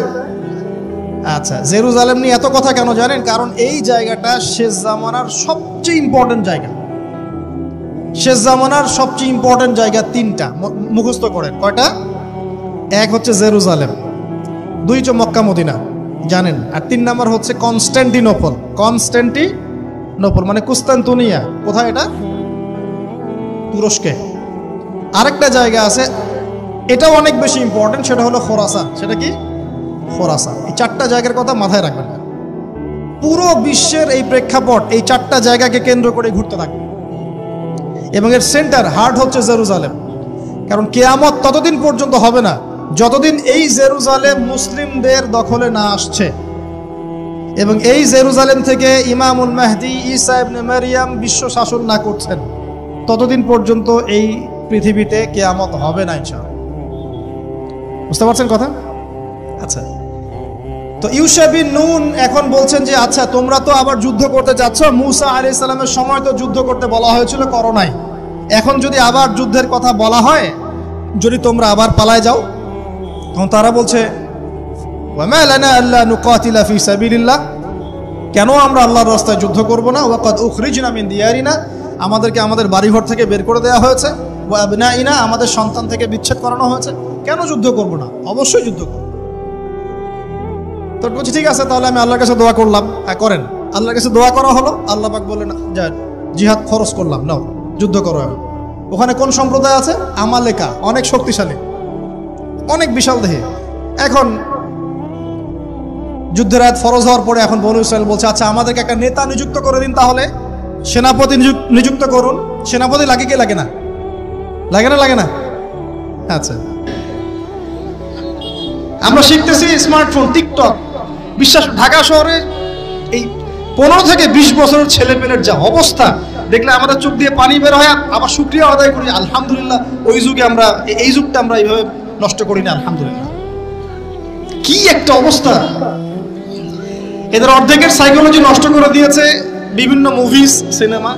আচ্ছা, জেরুজালেম নিয়ে এত কথা কেন জানেন? কারণ এই জায়গাটা শেষ জামানার সবচেয়ে ইম্পর্টেন্ট জায়গা। শেষ জামানার সবচেয়ে ইম্পর্টেন্ট জায়গা 3টা, মুখস্থ করেন। কয়টা? 1 হচ্ছে জেরুজালেম, 2 হচ্ছে মক্কা মদিনা, জানেন, আর 3 নাম্বার হচ্ছে কনস্ট্যান্টিনোপল। কনস্ট্যান্টিনোপল মানে কুস্তান্তনিয়া। কোথায় এটা? তুরস্কে। আরেকটা জায়গা আছে, এটাও অনেক বেশি ইম্পর্টেন্ট, সেটা হলো খোরাসান। সেটা কি? খোরাসান। এই 4টা জায়গার কথা মাথায় রাখবেন। পুরো বিশ্বের এই প্রেক্ষাপট এই 4টা জায়গাকে কেন্দ্র করে ঘুরতে থাকবে, এবং এর সেন্টার হার্ট হচ্ছে জেরুজালেম। কারণ কিয়ামত ততদিন পর্যন্ত হবে না যতদিন এই জেরুজালেম মুসলিমদের দখলে না আসছে, এবং এই জেরুজালেম থেকে ইমামুল মাহদি ঈসা ইবনে মারইয়াম বিশ্ব শাসন না করছেন, ততদিন পর্যন্ত এই পৃথিবীতে কিয়ামত হবে না ইনশাআল্লাহ। বুঝতে পারছেন কথা? আচ্ছা, তো ইউশা বিন নুন এখন বলছেন যে আচ্ছা তোমরা তো আবার যুদ্ধ করতে যাচ্ছ, মূসা আলাইহিস সালামের সময় তো যুদ্ধ করতে বলা হয়েছিল, করো নাই। এখন যদি আবার যুদ্ধের কথা বলা হয়, যদি তোমরা আবার পালায় যাও, তখন তারা বলছে ওয়ামা লানা আল্লা নুকাতিলা ফি সাবিলিল্লাহ, কেন আমরা আল্লাহর রাস্তায় যুদ্ধ করব না? ওয়াকাদ উখরিজনা মিন দিয়ারিনা, আমাদেরকে আমাদের বাড়িঘর থেকে বের করে দেওয়া হয়েছে, ওয়া আবনাইনা, আমাদের সন্তান থেকে বিচ্ছেদ করানো হয়েছে, কেন যুদ্ধ করব না? অবশ্যই যুদ্ধ করব। তো বলছি ঠিক আছে, তাহলে আমি আল্লাহর কাছে দোয়া করলাম। হ্যাঁ করেন। আল্লাহর কাছে দোয়া করা হলো, আল্লাহ পাক বললেন যা জিহাদ ফরজ করলাম, নাও যুদ্ধ করো। ওখানে কোন সম্প্রদায় আছে? আমালেকা, অনেক শক্তিশালী, অনেক বিশাল দেহে। এখন যুদ্ধের আয়াত ফরজ হওয়ার পরে এখন বনু ইসরাঈল বলছে আচ্ছা আমাদেরকে একটা নেতা নিযুক্ত করে দিন, তাহলে সেনাপতি নিযুক্ত করুন। সেনাপতি লাগে কি লাগে না? লাগে না? আচ্ছা, আমরা শিখতেছি স্মার্টফোন, টিকটক, বিশ্বাস ঢাকা শহরে এই 15 থেকে 20 বছরের ছেলেপেলের যা অবস্থা দেখলে আমাদের চোখ দিয়ে পানি বের হয়। আবার শুকরিয়া আদায় করি, আলহামদুলিল্লাহ ওই যুগে আমরা, এই যুগটা আমরা এইভাবে নষ্ট করি না, আলহামদুলিল্লাহ। কি একটা অবস্থা! এদের অর্ধেকের সাইকোলজি নষ্ট করে দিয়েছে বিভিন্ন মুভিজ, সিনেমা।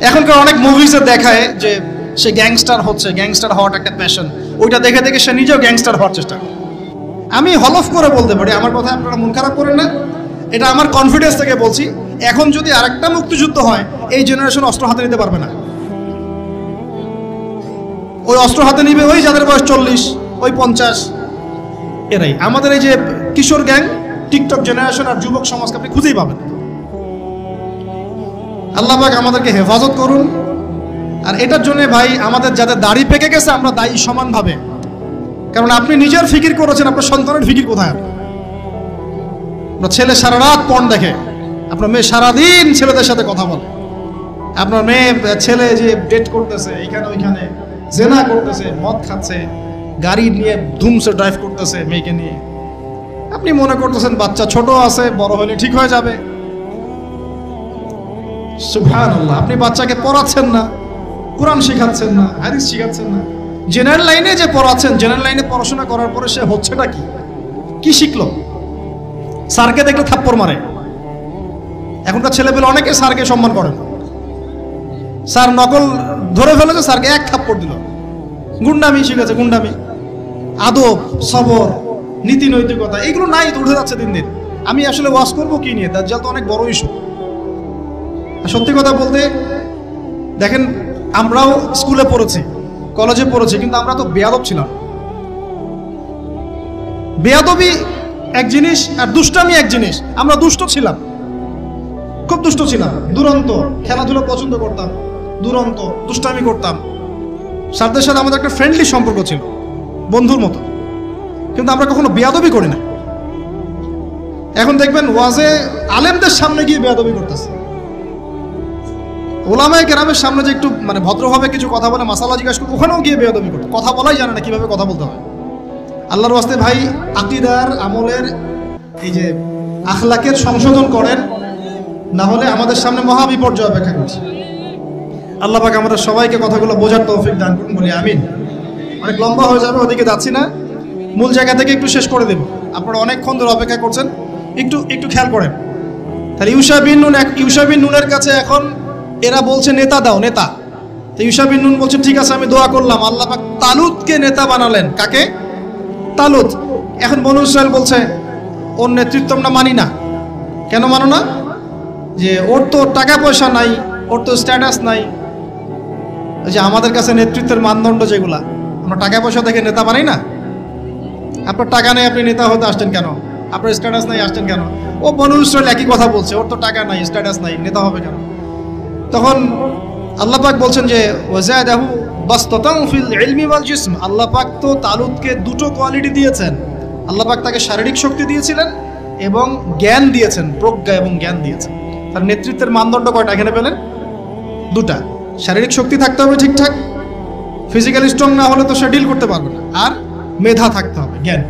এখনকার অনেক মুভিজে দেখায় যে সে গ্যাংস্টার হচ্ছে, গ্যাংস্টার হওয়াটা একটা প্যাশন। ওইটা দেখে দেখে সে নিজেও গ্যাংস্টার হওয়ার চেষ্টা করে। আমি হলফ করে বলতে পারি, আমার কথা আপনারা মন খারাপ করেন না, এটা আমার কনফিডেন্স থেকে বলছি, এখন যদি আরেকটা মুক্তিযুদ্ধ হয়, এই জেনারেশন অস্ত্র হাতে নিতে পারবে না। ওই অস্ত্র হাতে নিবে ওই যাদের বয়স 40, ওই 50, এরাই। আমাদের এই যে কিশোর গ্যাং, টিকটক জেনারেশন আর যুবক সমাজকে আপনি খুঁজেই পাবেন। আল্লাহ পাক আমাদেরকে হেফাজত করুন। আর এটার জন্য ভাই আমাদের যাদের দাড়ি পেকে গেছে আমরা দায়ী সমানভাবে। কারণ আপনি নিজের ফিকির করেছেন, আপনার সন্তানের ফিকির কোথায়? আপনার ছেলে সারা রাত পর্ন দেখে, আপনার মেয়ে সারাদিন ছেলেদের সাথে কথা বলে, আপনার মেয়ে ছেলে যে ডেট করতেছে এইখানে ওইখানে, জেনা করতেছে, মদ খাচ্ছে, গাড়ি নিয়ে ধুমসে ড্রাইভ করতেছে মেয়েকে নিয়ে। আপনি মনে করতেছেন বাচ্চা ছোট আছে, বড় হলে ঠিক হয়ে যাবে। সুবহানাল্লাহ। আপনি বাচ্চাকে পড়াচ্ছেন না, কোরআন শিখাচ্ছেন না, হাদিস শিখাচ্ছেন না। জেনারেল লাইনে যে পড়াচ্ছেন, জেনারেল লাইনে পড়াশোনা করার পরে সে হচ্ছেটা কি? কি শিখলো? স্যারকে দেখলে থাপ্পড় মারে। এখনকার ছেলেপেলে অনেকে স্যারকে সম্মান করেন। স্যার নকল ধরে ফেলেছে, স্যারকে এক থাপ্পড় দিল। গুন্ডামি শিখেছে, গুন্ডামি। আদব, সবর, নীতি নৈতিকতা এগুলো নাই, তো উঠে যাচ্ছে দিন দিন। আমি আসলে ওয়াজ করবো কি নিয়ে? দাজ্জাল তো অনেক বড় ইস্যু। সত্যি কথা বলতে দেখেন, আমরাও স্কুলে পড়েছি, কলেজে পড়েছি, কিন্তু আমরা তো বেয়াদব ছিলাম। বেয়াদবি এক জিনিস আর দুষ্টামি এক জিনিস। আমরা দুষ্ট ছিলাম, খুব দুষ্ট ছিলাম, দুরন্ত। খেলাধুলা পছন্দ করতাম, দুরন্ত, দুষ্টামি করতাম। স্যারদের সাথে আমাদের একটা ফ্রেন্ডলি সম্পর্ক ছিল, বন্ধুর মতো। কিন্তু আমরা কখনো বেয়াদবি করি না। এখন দেখবেন ওয়াজে আলেমদের সামনে গিয়ে বেয়াদবি করতেছে। ওলামায়ে কেরামের সামনে যে একটু মানে ভদ্রভাবে কিছু কথা বলে, মাসালা জিজ্ঞাসা করে, ওখানেও গিয়ে বেয়াদবি করতে, কথা বলাই জানে না কিভাবে কথা বলতে হয়। আল্লাহর ওয়াস্তে ভাই, আকীদার আমলের এই যে আখলাকের সংশোধন করেন, না হলে আমাদের সামনে মহা বিপর্যয় অপেক্ষা করছে। আল্লাহ পাক আমাদের সবাইকে কথাগুলো বোঝার তৌফিক দান করুন, বলি আমিন। অনেক লম্বা হয়ে যাবে, ওদিকে যাচ্ছি না, মূল জায়গা থেকে একটু শেষ করে দেব। আপনারা অনেকক্ষণ ধরে অপেক্ষা করছেন, একটু খেয়াল করেন। তাহলে ইউশা বিন নুনের কাছে এখন এরা বলছে নেতা দাও, নেতা। তো ইউশা বিন নুন বলছে ঠিক আছে, আমি দোয়া করলাম। আল্লাহ পাক তালুতকে নেতা বানালেন। কাকে? তালুত। এখন বনু ইসরাইল বলছে ওর নেতৃত্ব আমরা মানি না। কেন মানো না? যে ওর তো টাকা পয়সা নাই, ওর তো স্ট্যাটাস নাই। যে আমাদের কাছে নেতৃত্বের মানদণ্ড যেগুলা, আমরা টাকা পয়সা দেখে নেতা বানাই না। আপনার টাকা নেই, আপনি নেতা হতে আসছেন কেন? আপনার স্ট্যাটাস নাই, আসছেন কেন? ও বনু ইসরাইল একই কথা বলছে, ওর তো টাকা নাই, স্ট্যাটাস নাই, নেতা হবে কেন? তখন আল্লাহ পাক বলছেন যে ওয়াজাদাহু বাসতাতান ফিল ইলমি ওয়াল জিসম। আল্লাহ পাক তো তালুতকে দুটো কোয়ালিটি দিয়েছেন। আল্লাহ পাক তাকে শারীরিক শক্তি দিয়েছিলেন এবং জ্ঞান দিয়েছেন, প্রজ্ঞা এবং জ্ঞান দিয়েছেন। তার নেতৃত্বের মানদণ্ড কয়টা এখানে পেলেন? দুটা। শারীরিক শক্তি থাকতে হবে ঠিকঠাক, ফিজিক্যালি স্ট্রং না হলে তো সে ডিল করতে পারবে না, আর মেধা থাকতে হবে, জ্ঞান।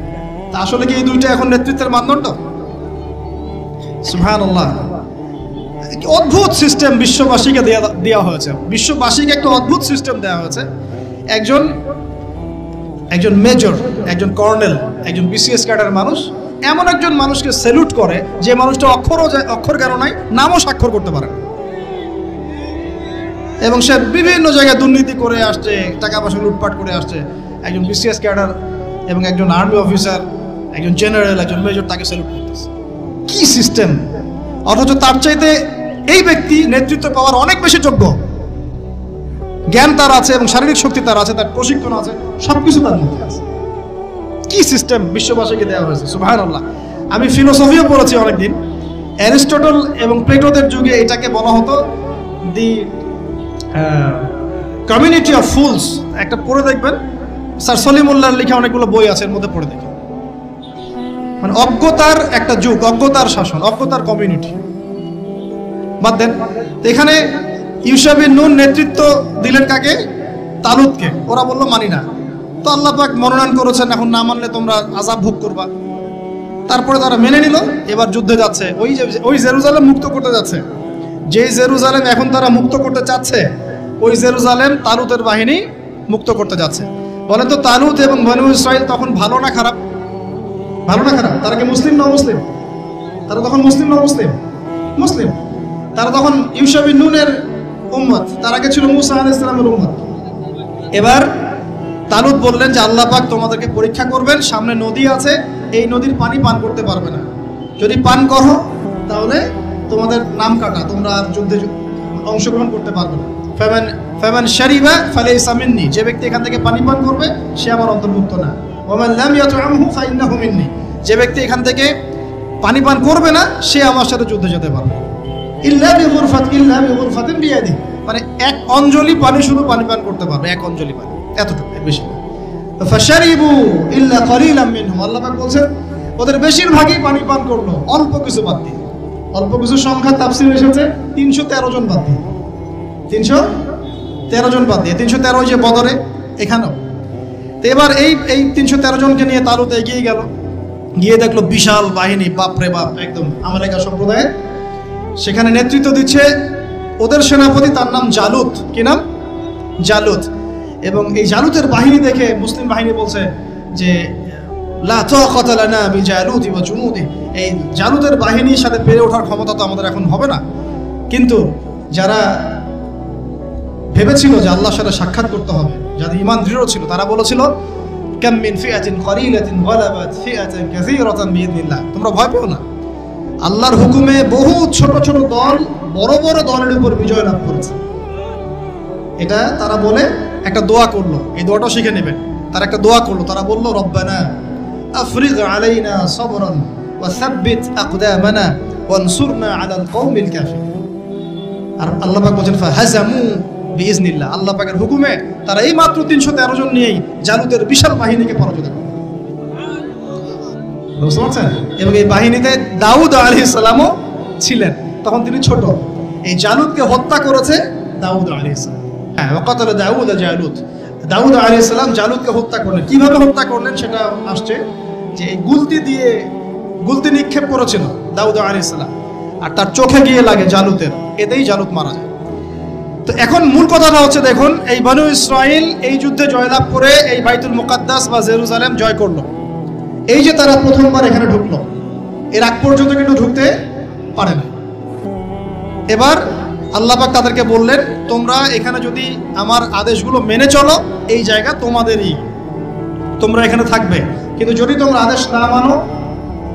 তা আসলে কি এই দুইটা এখন নেতৃত্বের মানদণ্ড? সুবহানাল্লাহ। অদ্ভুত সিস্টেম বিশ্ববাসীকে দেওয়া হয়েছে। বিশ্ববাসীকে একটা অদ্ভুত সিস্টেম দেওয়া হয়েছে। একজন মেজর, একজন কর্নেল, একজন বিসিএস ক্যাডার মানুষ এমন একজন মানুষকে স্যালুট করে যে মানুষটা অক্ষর জ্ঞান নাই, নামও স্বাক্ষর করতে পারে না, এবং সে বিভিন্ন জায়গায় দুর্নীতি করে আসছে, টাকা পয়সা লুটপাট করে আসছে। একজন বিসিএস ক্যাডার এবং একজন আর্মি অফিসার, একজন জেনারেল, একজন মেজর তাকে স্যালুট করতেছে। কি সিস্টেম! অথচ তার চাইতে এই ব্যক্তি নেতৃত্ব পাওয়ার অনেক বেশি যোগ্য। জ্ঞান তার আছে এবং শারীরিক শক্তি তার আছে, তার প্রশিক্ষণ আছে, সবকিছু তার মধ্যে আছে। কি সিস্টেম বিশ্ববাসীকে দেওয়া হয়েছে! সুবহানাল্লাহ। আমি ফিলোসফিও পড়েছি অনেকদিন। অ্যারিস্টটল এবং প্লেটোদের যুগে এটাকে বলা হতো দি কমিউনিটি অফ ফুলস। একটা পড়ে দেখবেন, স্যার সলিমুল্লাহর লেখা অনেকগুলো বই আছে, এর মধ্যে পড়ে দেখবেন। মানে অজ্ঞতার একটা যুগ, অজ্ঞতার শাসন, অজ্ঞতার কমিউনিটি। বাদ দেন, এখানে ইউশা বিন নুন নেতৃত্ব দিলেন কাকে? তালুতকে। ওরা বললো মানি না। তো আল্লাহ পাক মনোনয়ন করেছেন, এখন না মানলে তোমরা আযাব ভোগ করবা। তারপরে তারা মেনে নিল, এবার যুদ্ধে যাচ্ছে। ওই জেরুজালেম মুক্ত করতে যাচ্ছে। যেই জেরুজালেম এখন তারা মুক্ত করতে চাচ্ছে, ওই জেরুজালেম তালুতের বাহিনী মুক্ত করতে যাচ্ছে। বলেন তো তালুত এবং বনু ইসরাইল তখন ভালো না খারাপ? ভালো না খারাপ? তারা কি মুসলিম না মুসলিম? তারা তখন মুসলিম না মুসলিম? মুসলিম। তারা তখন ইউশা বিন নুনের উম্মত, তার আগে ছিল মুসা আলাইহিস সালামের উম্মত। এবার তালুত বললেন যে আল্লাহ পাক তোমাদেরকে পরীক্ষা করবেন, সামনে নদী আছে, এই নদীর পানি পান করতে পারবে না, যদি পান করো তাহলে তোমাদের নাম কাটা, তোমরা আর যুদ্ধে অংশগ্রহণ করতে পারবে না। ফামান শারিবা ফালাইসা মিন্নি, যে ব্যক্তি এখান থেকে পানি পান করবে সে আমার অন্তর্ভুক্ত না। ওয়ামান লাম ইয়াতআমহু ফাইন্নাহু মিন্নি, যে ব্যক্তি এখান থেকে পানি পান করবে না সে আমার সাথে যুদ্ধে যেতে পারবে। ইল্লা বিগুরফাতিন বিয়াদি, মানে এক অঞ্জলি পানি শুধু পানি পান করতে পারবে, এক অঞ্জলি পানি, এতটুকু, বেশি না। ফাশারিবু ইল্লা কলিলাম মিনহুম, আল্লাহ পাক বলেন ওদের বেশিরভাগই পানি পান করলো, অল্প কিছু বাদ দিয়ে। অল্প কিছু সংখ্যা তাফসীরে এসেছে 313 জন বাদ দিয়ে, 313 জন বাদ দিয়ে, 313 যে বদরে, এখানেও। তো এবার এই 313 জনকে নিয়ে তালুত এগিয়ে গেল, গিয়ে দেখলো বিশাল বাহিনী, বাপরে বাপ, একদম আমালেকা সম্প্রদায়ের। সেখানে নেতৃত্ব দিচ্ছে ওদের সেনাপতি, তার নাম জালুত। কি নাম? জালুত। এবং এই জালুতের বাহিনী দেখে মুসলিম বাহিনী বলছে যে লা তাকাতা লানা বিজালুতি ওয়া জুনুদি, এই জালুতের বাহিনীর সাথে পেরে ওঠার ক্ষমতা তো আমাদের এখন হবে না। কিন্তু যারা ভেবেছিল যে আল্লাহর সাথে সাক্ষাৎ করতে হবে, যাদের ঈমান দৃঢ় ছিল, তারা বলেছিল কাম মিন ফিআতিন কলিলাতিন গালাবাত ফিআতান কাসীরাতান বিইذনিল্লাহ, তোমরা ভয় পেও না, আল্লাহর হুকুমে বহু ছোট ছোট দল বড় বড় দলের উপর বিজয় লাভ করেছে। এটা তারা বলে একটা দোয়া করলো, এই দোয়াটাও শিখে নেবেন। তারা একটা দোয়া করলো, তারা বলল রব্বানা আফরিগ আলাইনা সাবরান ওয়া সাব্বিত আকদামানা ওয়ানসুরনা আলাল কওমিল কাফিরিন। আর আল্লাহ পাক বলেন ফাহাজামু বিইذনিল্লাহ, আল্লাহ পাকের হুকুমে তারা এই মাত্র 313 জন নিয়েই জালুতের বিশাল বাহিনীকে পরাজিত করে। বুঝতে পারছেন? এবং এই বাহিনীতে দাউদ আলাইহিস সালামও ছিলেন, তখন তিনি ছোট। এই জালুতকে হত্যা করেছে দাউদ আলাইহিস সালাম। হ্যাঁ, ওয়াকাতালা দাউদ জালুত, দাউদ আলাইহিস সালাম জালুতকে হত্যা করলেন। কিভাবে হত্যা করলেন সেটা আসছে যে এই গুলতি নিক্ষেপ করেছিল দাউদ আলাইহিস সালাম, আর তার চোখে গিয়ে লাগে জালুতের, এতেই জালুত মারা যায়। তো এখন মূল কথাটা হচ্ছে, দেখুন এই বনু ইসরাইল এই যুদ্ধে জয়লাভ করে এই বাইতুল মুকাদ্দাস বা জেরুজালেম জয় করলো। এই যে তারা প্রথমবার এখানে ঢুকলো, এর আগ পর্যন্ত কিন্তু ঢুকতে পারে না। এবার আল্লাহ পাক তাদেরকে বললেন তোমরা এখানে যদি আমার আদেশগুলো মেনে চলো, এই জায়গা তোমাদেরই, তোমরা এখানে থাকবে, কিন্তু যদি তোমরা আদেশ না মানো,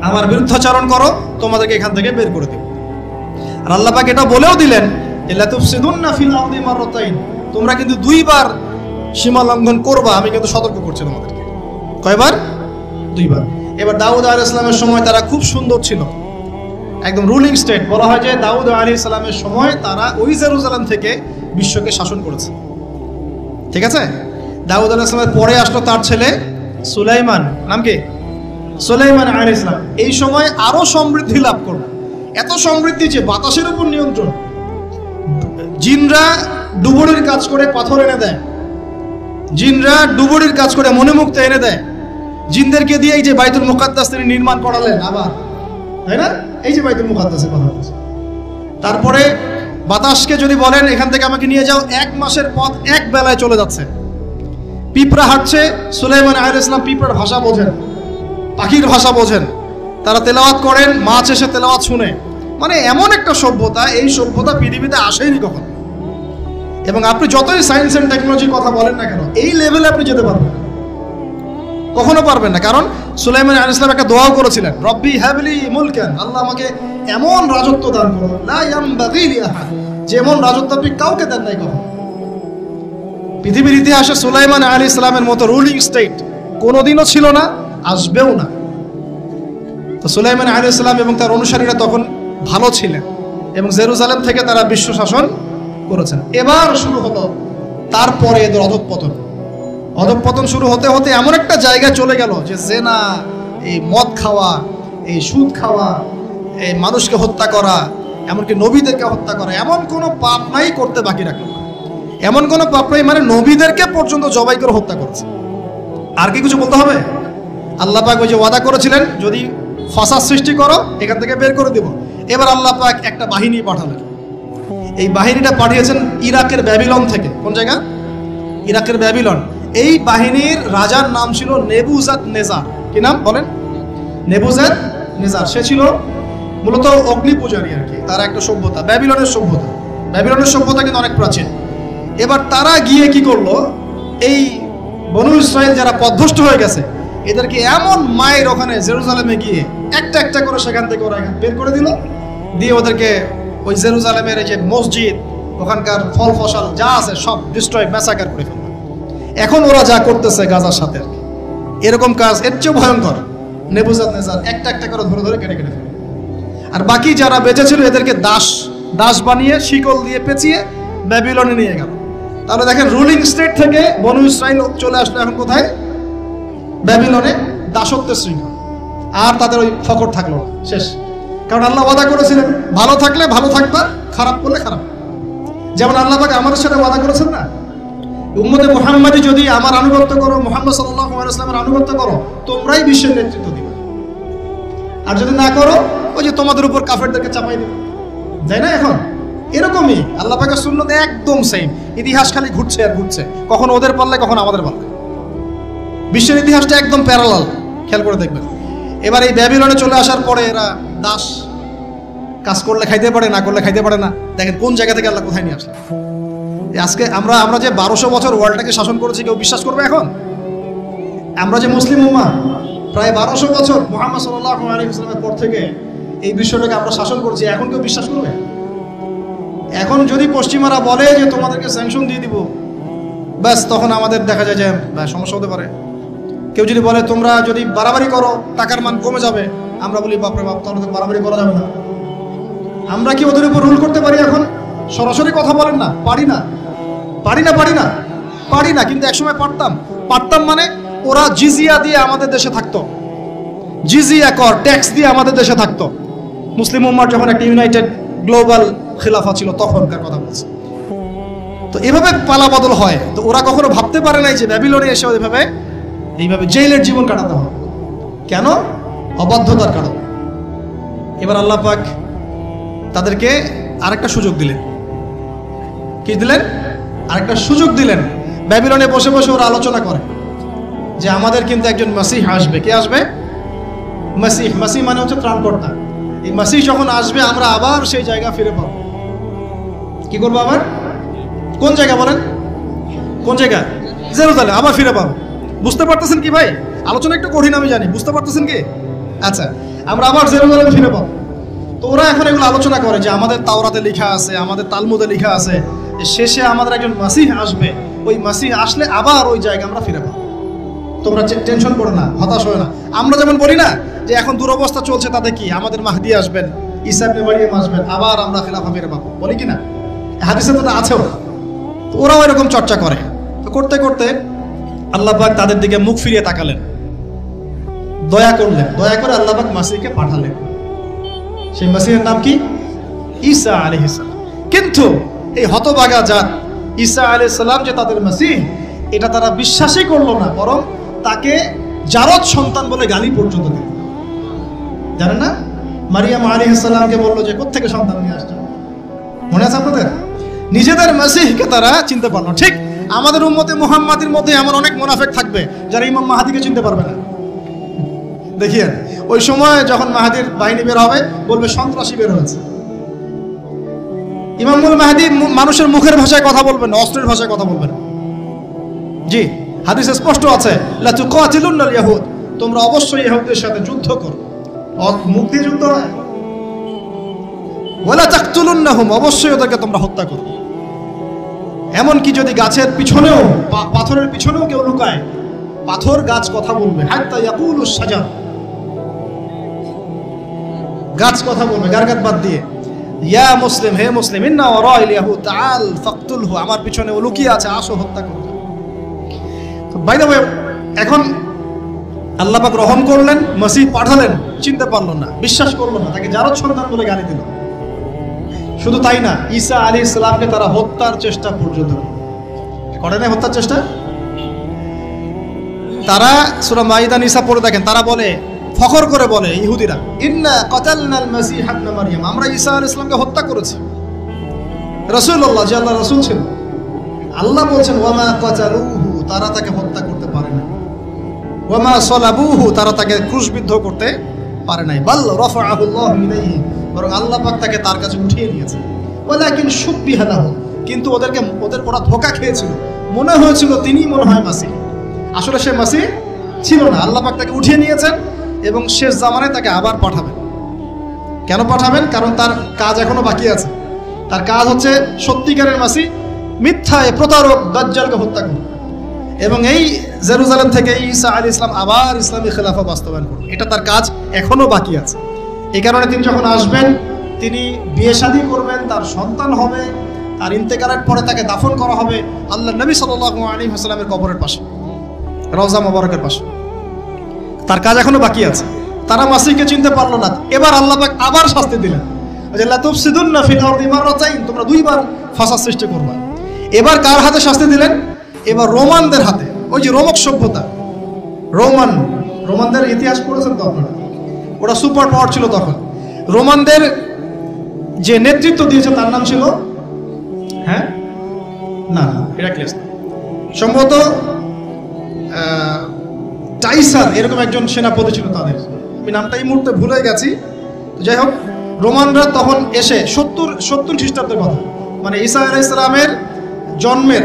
আমার বিরুদ্ধাচরণ করো, তোমাদেরকে এখান থেকে বের করে দেব। আর আল্লাহ পাক এটা বলেও দিলেন লা তুফসিদুন্না ফিল আরদি মাররাতাইন, তোমরা কিন্তু দুইবার সীমা লঙ্ঘন করবা, আমি কিন্তু সতর্ক করছি তোমাদেরকে। কয়বার? দুইবার। এবার দাউদ আলাইহিস সালামের সময় তারা খুব সুন্দর ছিল, একদম রুলিং স্টেট। বলা হয় যে দাউদ আলাইহিস সালামের সময় তারা ওই জেরুজালেম থেকে বিশ্বকে শাসন করেছে। ঠিক আছে? দাউদ আলাইহিস সালামের পরে আসলো তার ছেলে সুলাইমান, নাম কি? সুলাইমান আলাইহিস সালাম। এই সময় আরো সমৃদ্ধি লাভ করলো, এত সমৃদ্ধি যে বাতাসের উপর নিয়ন্ত্রণ। জিনরা ডুবুরির কাজ করে পাথর এনে দেয়, জিনরা ডুবুরির কাজ করে মণিমুক্তা এনে দেয়। জিনদেরকে দিয়ে এই যে বাইতুল মুকাদ্দাস তিনি নির্মাণ করালেন আবার, তাই না? এই যে বাইতুল মুকাদ্দাসের কথা বলছি। তারপরে বাতাসকে যদি বলেন এখান থেকে আমাকে নিয়ে যাও, 1 মাসের পথ এক বেলায় চলে যাচ্ছে। পিঁপড়া হাঁটছে, সুলাইমান আলাইহিস সালাম পিঁপড়ার ভাষা বোঝেন, পাখির ভাষা বোঝেন, তারা তেলাওয়াত করেন, মাছ এসে তেলাওয়াত শুনে। মানে এমন একটা সভ্যতা, এই সভ্যতা পৃথিবীতে আসেনি কখনো। এবং আপনি যতই সায়েন্স এন্ড টেকনোলজির কথা বলেন না কেন, এই লেভেলে আপনি যেতে পারবেন না, কখনো পারবেন না। কারণ সুলাইমান আলাইহিস সালাম একটা দোয়াও করেছিলেন, রব্বি হাবলি মুলকান, আল্লাহ আমাকে এমন রাজত্ব দান করো, লা ইয়ামবাগি লি আহাদ, যেমন রাজত্ব আপনি কাউকে দেন নাই কখনো। পৃথিবীর ইতিহাসে সুলাইমান আলাইহিস সালামের মতো রুলিং স্টেট কোনোদিনও ছিল না, আসবেও না। তো সুলাইমান আলাইহিস সালাম এবং তার অনুসারীরা তখন ভালো ছিলেন এবং জেরুজালেম থেকে তারা বিশ্ব শাসন করেছেন। এবার শুরু হলো তারপরে এদের অধঃপতন শুরু হতে হতে এমন একটা জায়গায় চলে গেল যে জেনা, এই মদ খাওয়া, এই সুদ খাওয়া, এই মানুষকে হত্যা করা, এমনকি নবীদেরকে হত্যা করা, এমন কোনো পাপ নাই করতে বাকি রাখলো না। এমন কোনো পাপ নাই, মানে নবীদেরকে পর্যন্ত জবাই করে হত্যা করেছে। আর কি কিছু বলতে হবে? আল্লাহ পাক ওই যে ওয়াদা করেছিলেন যদি ফাসাদ সৃষ্টি করো এখান থেকে বের করে দেব। এবার আল্লাহ পাক একটা বাহিনী পাঠালেন। এই বাহিনীটা পাঠিয়েছেন ইরাকের ব্যাবিলন থেকে। কোন জায়গা? ইরাকের ব্যাবিলন। এই বাহিনীর রাজার নাম ছিল নেবুজাদ নেজার। কি নাম বলেন? নেবুজাদ নেজার। সে ছিল মূলত অগ্নি পূজারী আর কি। তার একটা সভ্যতা, ব্যাবিলনের সভ্যতা। ব্যাবিলনের সভ্যতা কিন্তু অনেক প্রাচীন। এবার তারা গিয়ে কি করলো, এই বনু ইসরাইল যারা পথভ্রষ্ট হয়ে গেছে এদেরকে এমন মায়ের ওখানে জেরুজালেমে গিয়ে একটা একটা করে সেখান থেকে ওরা বের করে দিল, দিয়ে ওদেরকে ওই জেরুজালেমের এই যে মসজিদ, ওখানকার ফল ফসল যা আছে সব ডিস্ট্রয়, ম্যাসাকার করে ফেলল। এখন ওরা যা করতেছে গাজার সাথে এরকম কাজ এর চেয়ে ভয়ঙ্কর। নেবুজাদ নেজার একটা একটা করে ধরে ধরে কেটে কেটে ফেলে, আর বাকি যারা বেঁচে ছিল এদেরকে দাস বানিয়ে শিকল দিয়ে পেঁচিয়ে ব্যাবিলনে নিয়ে গেল। তাহলে দেখেন, রুলিং স্টেট থেকে বনু ইসরাইল চলে আসলো এখন কোথায়? ব্যাবিলনে, দাসত্বের শৃঙ্খল। আর তাদের ওই ফকর থাকলো না, শেষ। কারণ আল্লাহ ওয়াদা করেছিলেন ভালো থাকলে ভালো থাকবা, খারাপ করলে খারাপ। যেমন আল্লাহ পাক আমাদের সাথে ওয়াদা করেছেন না, উম্মতে মুহাম্মাদি যদি আমার আনুগত্য করো, মুহাম্মদ সাল্লাল্লাহু আলাইহি ওয়াসাল্লামের আনুগত্য করো, তোমরাই বিশ্বের নেতৃত্ব দিবে। আর যদি না করো, ওই যে তোমাদের উপর কাফেরদেরকে চাপাই দেবে, তাই না? এখন এরকমই আল্লাহ পাকের সুন্নত একদম সেম। ইতিহাস খালি ঘুরছে আর ঘুরছে, কখন ওদের পাল্লায় কখন আমাদের পাল্লায়। বিশ্বের ইতিহাসটা একদম প্যারালাল, খেয়াল করে দেখবেন। এবার এই ব্যাবিলনে চলে আসার পরে এরা দাস, কাজ করলে খাইতে পারে, না করলে খাইতে পারে না। দেখেন কোন জায়গা থেকে আল্লাহ কোথায় নিয়ে আসলে। আজকে আমরা যে 1200 বছর ওয়ার্ল্ডটাকে শাসন করেছি, কেউ বিশ্বাস করবে এখন? আমরা যে মুসলিম উম্মাহ প্রায় 1200 বছর মুহাম্মদ সাল্লাল্লাহু আলাইহি ওয়াসাল্লামের পর থেকে এই বিশ্বটাকে আমরা শাসন করছি, এখন কেউ বিশ্বাস করবে? এখন যদি পশ্চিমারা বলে যে তোমাদেরকে স্যাংশন দিয়ে দিব, ব্যাস তখন আমাদের দেখা যায় যে সমস্যা হতে পারে। কেউ যদি বলে তোমরা যদি বাড়াবাড়ি করো টাকার মান কমে যাবে, আমরা বলি বাপরে বাপ, তাহলে তো বাড়াবাড়ি করা যাবে না। আমরা কি ওদের উপর রুল করতে পারি এখন? সরাসরি কথা বলেন না, পারি না। কিন্তু একসময় পারতাম। মানে ওরা জিজিয়া দিয়ে আমাদের দেশে থাকতো, জিজিয়া কর, ট্যাক্স দিয়ে আমাদের দেশে থাকতো। মুসলিম উম্মার যখন একটা ইউনাইটেড গ্লোবাল খিলাফা ছিল তখনকার কথা বলছে। তো এভাবে পালা বদল হয়। তো ওরা কখনো ভাবতে পারে নাই যে ব্যাবিলনে এসে এইভাবে জেলের জীবন কাটাতে হবে। কেন? অবাধ্যতার কারণ। এবার আল্লাহ পাক তাদেরকে আরেকটা সুযোগ দিলেন। কি দিলেন? আরেকটা সুযোগ দিলেন। ব্যাবিলনে বসে বসে ওরা আলোচনা করে যে আমাদের কিন্তু একজন মাসিহ আসবে। কে আসবে? মাসিহ মানে হচ্ছে ত্রাণকর্তা। এই মাসিহ যখন আসবে আমরা আবার সেই জায়গা ফিরে পাবো। কি করবো আবার? কোন জায়গা বলেন? কোন জায়গা? জেরুজালেম আবার ফিরে পাবো। বুঝতে পারতেছেন কি ভাই? আলোচনা একটু কঠিন আমি জানি, বুঝতে পারতেছেন কি? আচ্ছা, আমরা আবার জেরুজালেম ফিরে পাবো। তো ওরা এখন এগুলো আলোচনা করে যে আমাদের তাওরাতে লেখা আছে, আমাদের তালমুদে লেখা আছে, শেষে আমাদের একজন মাসিহ আসবে। ওই মাসিহ আসলে আবার ওই জায়গা আমরা ফিরে পাবো। তোমরা টেনশন করো না, হতাশ হয় না। আমরা যেমন বলি না যে এখন দুরবস্থা চলছে, তাতে কি আমাদের মাহদি আসবেন, ঈসা ইবনে মারইয়াম আসবেন, আবার আমরা খিলাফা ফিরে পাবো, বলি কি না? হাদিসে তো আছেও। তো ওরাও এরকম চর্চা করে। তো করতে করতে আল্লাহ পাক তাদের দিকে মুখ ফিরিয়ে তাকালেন, দয়া করলেন। দয়া করে আল্লাহ পাক মাসিহকে পাঠালেন। সেই মাসিহের নাম কি? ঈসা আলাইহিস সালাম। কিন্তু এই হতভাগা জাত ঈসা আলাইহিস সালাম যে তাদের মাসিহ, এটা তারা বিশ্বাসই করলো না, বরং তাকে জারদ সন্তান বলে গালি পর্যন্ত দিল। জানেন না, মারিয়াম আলাইহিস সালামকে বললো যে কোত্থেকে সন্তান নিয়ে আসছো? মনে আছে আপনাদের? নিজেদের মাসিহকে তারা চিনতে পারলো। ঠিক আমাদের উম্মতে মুহাম্মাদির মধ্যে এমন অনেক মুনাফিক থাকবে যারা ইমাম মাহাদিকে চিনতে পারবে না। দেখিয়েন, ওই সময় যখন মাহাদির বাহিনী বের হবে বলবে সন্ত্রাসী বের হয়েছে। ইমামুল মাহদি মানুষের মুখের ভাষায় কথা বলবেন না, অস্ত্রের ভাষায় কথা বলবেন। জি, হাদিসে স্পষ্ট আছে, লা তুকাতিলুনাল ইয়াহুদ, তোমরা অবশ্যই ইহুদীদের সাথে যুদ্ধ করো। মুখ দিয়ে যুদ্ধ হয়। ওয়ালা তাকতুলুনহুম, অবশ্যই ওদেরকে তোমরা হত্যা করো। এমনকি যদি গাছের পিছনেও, পাথরের পিছনেও কেউ লুকায়, পাথর গাছ কথা বলবে। হাত্তা ইয়াকুলুস শাজার, গাছ কথা বলবে গারগাত বাদ দিয়ে। ইয়া মুসলিম, হে মুসলিম, ইন্না ওয়ারাইল ইয়াহুদ তাআল ফাকতুলহু, আমার পিছনে ও লুকিয়ে আছে, আসো হত্যা করো। তো বাই দ্য ওয়ে, এখন আল্লাহ পাক রহম করলেন, মাসিহ পাঠালেন, চিনতে পারলো না, বিশ্বাস করলো না, তাকে জারদ সন্তান বলে গালি দিল। শুধু তাই না, ঈসা আলাইহিস সালামকে তারা হত্যার চেষ্টা পর্যন্ত করে না। হত্যার চেষ্টা তারা সূরা মাইদা নিসা পড়ে দেখেন, তারা বলে, ফখর করে বলে ইহুদিরা, ইন্না কাতালনাল মাসিহ ইবনে মারইয়াম, আমরা ঈসা আলাইহিস সালামকে হত্যা করেছি। রাসূলুল্লাহ যে আল্লাহর রাসূল ছিল, আল্লাহ বলছেন ওয়ামা কাতালুহু তারা তাকে হত্যা করতে পারে না। ওয়া মা সালাবুহু, তারা তাকে ক্রুশবিদ্ধ করতে পারে নাই। বাল রাফাআহু আল্লাহু ইলাইহি, বরং আল্লাহ পাক তাকে তার কাছে উঠিয়ে নিয়েছে। ওয়ালাকিন শুববিহা লাহু, কিন্তু ওরা ধোঁকা খেয়েছিল, মনে হয়েছিল তিনি মনে হয় মাসিহ। আসলে সে মাসিহ ছিল না। আল্লাহ পাক তাকে উঠিয়ে নিয়েছেন এবং শেষ জামানায় তাকে আবার পাঠাবেন। কেন পাঠাবেন? কারণ তার কাজ এখনো বাকি আছে। তার কাজ হচ্ছে সত্যিকারের মাসিহ মিথ্যায় প্রতারক দাজ্জালকে হত্যা করবে এবং এই জেরুজালেম থেকে ঈসা আলাইহিস সালাম আবার ইসলামী খেলাফা বাস্তবায়ন করবে। এটা তার কাজ এখনো বাকি আছে। এই কারণে তিনি যখন আসবেন, তিনি বিয়ে শাদী করবেন, তার সন্তান হবে, তার ইন্তেকালের পরে তাকে দাফন করা হবে আল্লাহ নবী সাল্লাল্লাহু আলাইহি ওয়াসাল্লামের কবরের পাশে, রওজা মোবারকের পাশে। তার কাজ এখনো বাকি আছে। তারা মাসিহকে চিনতে পারলো না। এবার আল্লাহ পাক আবার শাস্তি দিলেন, লা তুফসিদুন্না ফিল আরদি মাররাতাইন, তোমরা দুইবার ফাসাদ সৃষ্টি করবে। এবার কার হাতে শাস্তি দিলেন? এবার রোমানদের হাতে। ওই যে রোমক সভ্যতা, রোমানদের ইতিহাস পড়েছেন তো আপনারা? ওরা সুপার পাওয়ার ছিল তখন। রোমানদের যে নেতৃত্ব দিয়েছে তার নাম ছিল হেরাক্লিয়াস, সম্ভবত টাইসার, এরকম একজন সেনাপতি ছিল তাদের। আমি নামটা এই মুহূর্তে ভুলে গেছি। যাই হোক, রোমানরা তখন এসে 70 খ্রিস্টাব্দের কথা, মানে ঈসা আলাইহিস সালামের জন্মের,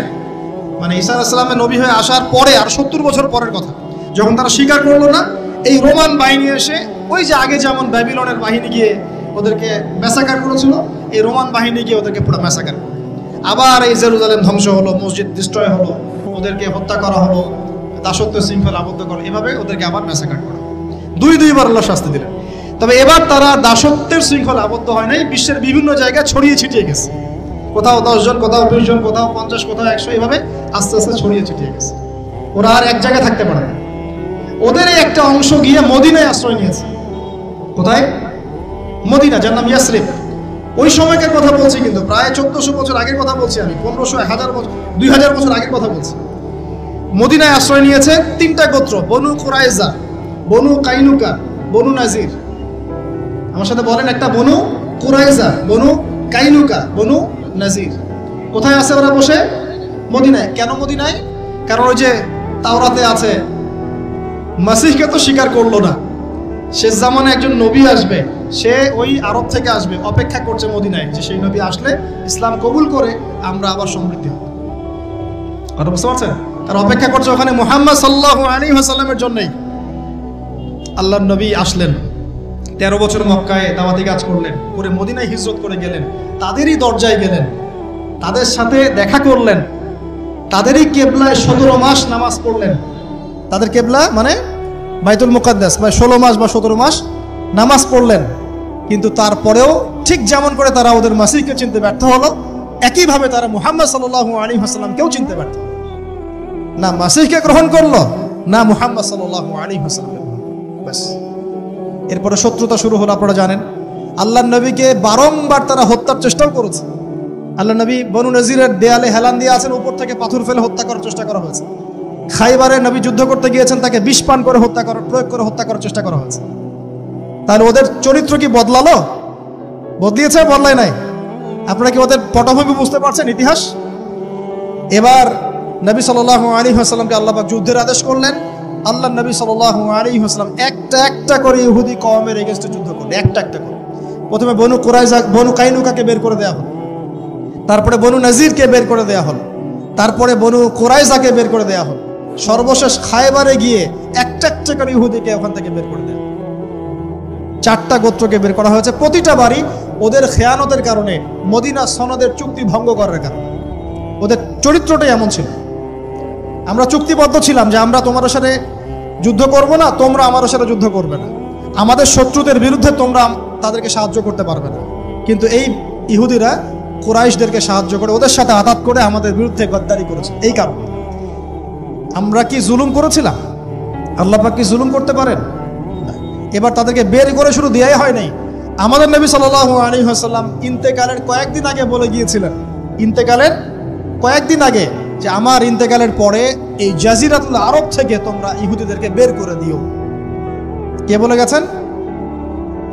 মানে ঈসা আলাইহিস সালামের নবী হয়ে আসার পরে আর 70 বছর পরের কথা, যখন তারা স্বীকার করলো না, এই রোমান বাহিনী এসে ওই যে আগে যেমন ব্যাবিলনের বাহিনী গিয়ে ওদেরকে ম্যাসাকার করেছিল, এই রোমান বাহিনী গিয়ে ওদেরকে পুরো ম্যাসাকার করলো। আবার এই জেরুজালেম ধ্বংস হলো, মসজিদ ডিস্ট্রয় হলো, ওদেরকে হত্যা করা হলো, দাসত্ব শৃঙ্খলা আবদ্ধ করা, এভাবে ওদেরকে আবার ম্যাসাকার করা। দুইবার আল্লাহ শাস্তি দিলেন। তবে এবার তারা দাসত্বের শৃঙ্খলা আবদ্ধ হয় নাই, বিশ্বের বিভিন্ন জায়গায় ছড়িয়ে ছিটিয়ে গেছে। কোথাও 10 জন, কোথাও 20 জন, কোথাও 50, কোথাও 100, এভাবে আস্তে আস্তে ছড়িয়ে ছিটিয়ে গেছে। ওরা আর এক জায়গায় থাকতে পারে না। ওদের একটা অংশ গিয়ে মদিনায় আশ্রয় নিয়েছে। কোথায়? মদিনা, যার নাম ইয়াসরিব। ওই সময়কার কথা বলছি, কিন্তু প্রায় 1400 বছর আগের কথা বলছি আমি, 1500, 1000 বছর, 2000 বছর আগের কথা বলছি। মদিনায় আশ্রয় নিয়েছে 3টা গোত্র, বনু কুরাইজা, বনু কাইনুকা, বনু নাজির। আমার সাথে বলেন একটা, বনু কুরাইজা, বনু কাইনুকা, বনু নাজির। কোথায় আছে ওরা বসে? মদিনায়। কেন মদিনায়? কারণ ওই যে তাওরাতে আছে, মাসিহকে তো স্বীকার করলো না, শেষ জামানে একজন নবী আসবে, সে ওই আরব থেকে আসবে, অপেক্ষা করছে মদিনায়, যে সেই নবী আসলে ইসলাম কবুল করে আমরা আবার সমৃদ্ধি হব। কথা বুঝতে পারছেন? তারা অপেক্ষা করছে ওখানে মুহাম্মদ সাল্লাল্লাহু আলাইহি ওয়াসাল্লামের জন্যই। আল্লাহর নবী আসলেন, 13 বছর মক্কায় দাওয়াতি কাজ করলেন, করে মদিনায় হিজরত করে গেলেন, তাদেরই দরজায় গেলেন, তাদের সাথে দেখা করলেন, তাদেরই কেবলায় 17 মাস নামাজ পড়লেন। তাদের কেবলা মানে বাইতুল মুকাদ্দাস, বা 16 মাস বা 17 মাস নামাজ পড়লেন। কিন্তু তারপরেও ঠিক যেমন করে তারা ওদের মাসিহকে চিনতে ব্যর্থ হলো, একইভাবে তারা মুহাম্মদ সাল্লাল্লাহু আলাইহি ওয়াসাল্লামকেও চিনতে ব্যর্থ হলো। না মাসিহকে গ্রহণ করলো, না মুহাম্মদ সাল্লাল্লাহু আলাইহি ওয়াসাল্লাম। বাস, এরপরে শত্রুতা শুরু হলো। আপনারা জানেন, আল্লাহর নবীকে বারংবার তারা হত্যার চেষ্টাও করেছে। আল্লাহ নবী বনু নজিরের দেয়ালে হেলান দিয়ে আছেন, উপর থেকে পাথর ফেলে হত্যা করার চেষ্টা করা হয়েছে। খাইবারে নবী যুদ্ধ করতে গিয়েছেন, তাকে বিষ পান করে প্রয়োগ করে হত্যা করার চেষ্টা করা হয়েছে। তাহলে ওদের চরিত্র কি বদলালো? বদলিয়েছে? বদলায় নাই। আপনারা কি ওদের পটভূমি বুঝতে পারছেন, ইতিহাস? এবার নবী সাল্লাল্লাহু আলাইহি ওয়াসাল্লামকে আল্লাহ পাক যুদ্ধের আদেশ করলেন। আল্লাহ নবী সাল্লাল্লাহু আলাইহি ওয়াসাল্লাম একটা করে ইহুদি কওমের এগেইনস্টে যুদ্ধ করলেন, একটা করে। প্রথমে বনু কুরাইজা, বনু কাইনুকাকে বের করে দেওয়া হলো, তারপরে বনু নাজিরকে বের করে দেওয়া হলো, তারপরে বনু কুরাইজাকে বের করে দেওয়া হলো, সর্বশেষ খায়বারে গিয়ে একটা করে ইহুদিকে ওখান থেকে বের করে দেওয়া। 4টা গোত্রকে বের করা হয়েছে। প্রতিটা বাড়ি ওদের খেয়ানতের কারণে, মদিনা সনদের চুক্তি ভঙ্গ করার কারণে। ওদের চরিত্রটাই এমন ছিল। আমরা চুক্তিবদ্ধ ছিলাম যে আমরা তোমার সাথে যুদ্ধ করব না, তোমরা আমার সাথে যুদ্ধ করবে না, আমাদের শত্রুদের বিরুদ্ধে তোমরা তাদেরকে সাহায্য করতে পারবে না। কিন্তু এই ইহুদিরা কুরাইশদেরকে সাহায্য করে, ওদের সাথে আঘাত করে আমাদের বিরুদ্ধে গদ্দারি করেছে। এই কারণে আমরা কি জুলুম করেছিলাম? আল্লাহ পাক কি জুলুম করতে পারেন? এবার তাদেরকে বের করে শুরু দেয়াই হয় নাই। আমাদের নবী সাল্লাল্লাহু আলাইহি ওয়াসাল্লাম ইন্তেকালের কয়েকদিন আগে বলে গিয়েছিলেন, ইন্তেকালের কয়েকদিন আগে, যে আমার ইন্তেকালের পরে এই জাজিরাতুল আরব থেকে তোমরা ইহুদিদেরকে বের করে দিও। কে বলে গেছেন?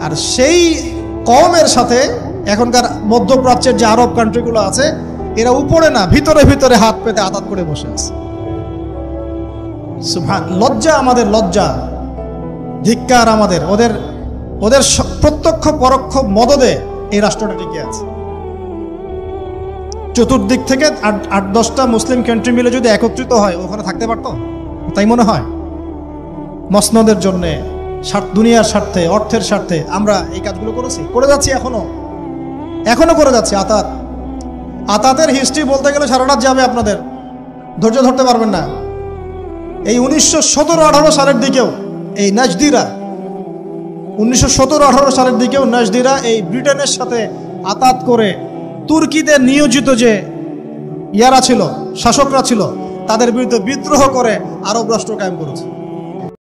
আর সেই কওমের সাথে এখনকার মধ্যপ্রাচ্যের যে আরব কান্ট্রিগুলো আছে, এরা উপরে না, ভিতরে ভিতরে হাত পেতে আঘাত করে বসে আছে। সুবহান, লজ্জা আমাদের, লজ্জা, ধিক্কার আমাদের। ওদের ওদের প্রত্যক্ষ পরোক্ষ মদদে এই রাষ্ট্রটা টিকে আছে। চতুর্দিক থেকে 8-10টা মুসলিম কান্ট্রি মিলে যদি একত্রিত হয় ওখানে থাকতে পারতো? তাই মনে হয়? মসনদের জন্যে, দুনিয়ার স্বার্থে, অর্থের স্বার্থে আমরা এই কাজগুলো করেছি, করে যাচ্ছি, এখনো করে যাচ্ছি। আতাতের হিস্ট্রি বলতে গেলে সারা রাত যাবে, আপনাদের ধৈর্য ধরতে পারবেন না। এই 1917-18 সালের দিকেও এই নাজদিরা, 1917-18 সালের দিকেও নাজদিরা এই ব্রিটেনের সাথে আতাত করে তুর্কিদের নিয়োজিত যে ইয়ারা ছিল, শাসকরা ছিল, তাদের বিরুদ্ধে বিদ্রোহ করে আরব রাষ্ট্র কায়েম করেছে।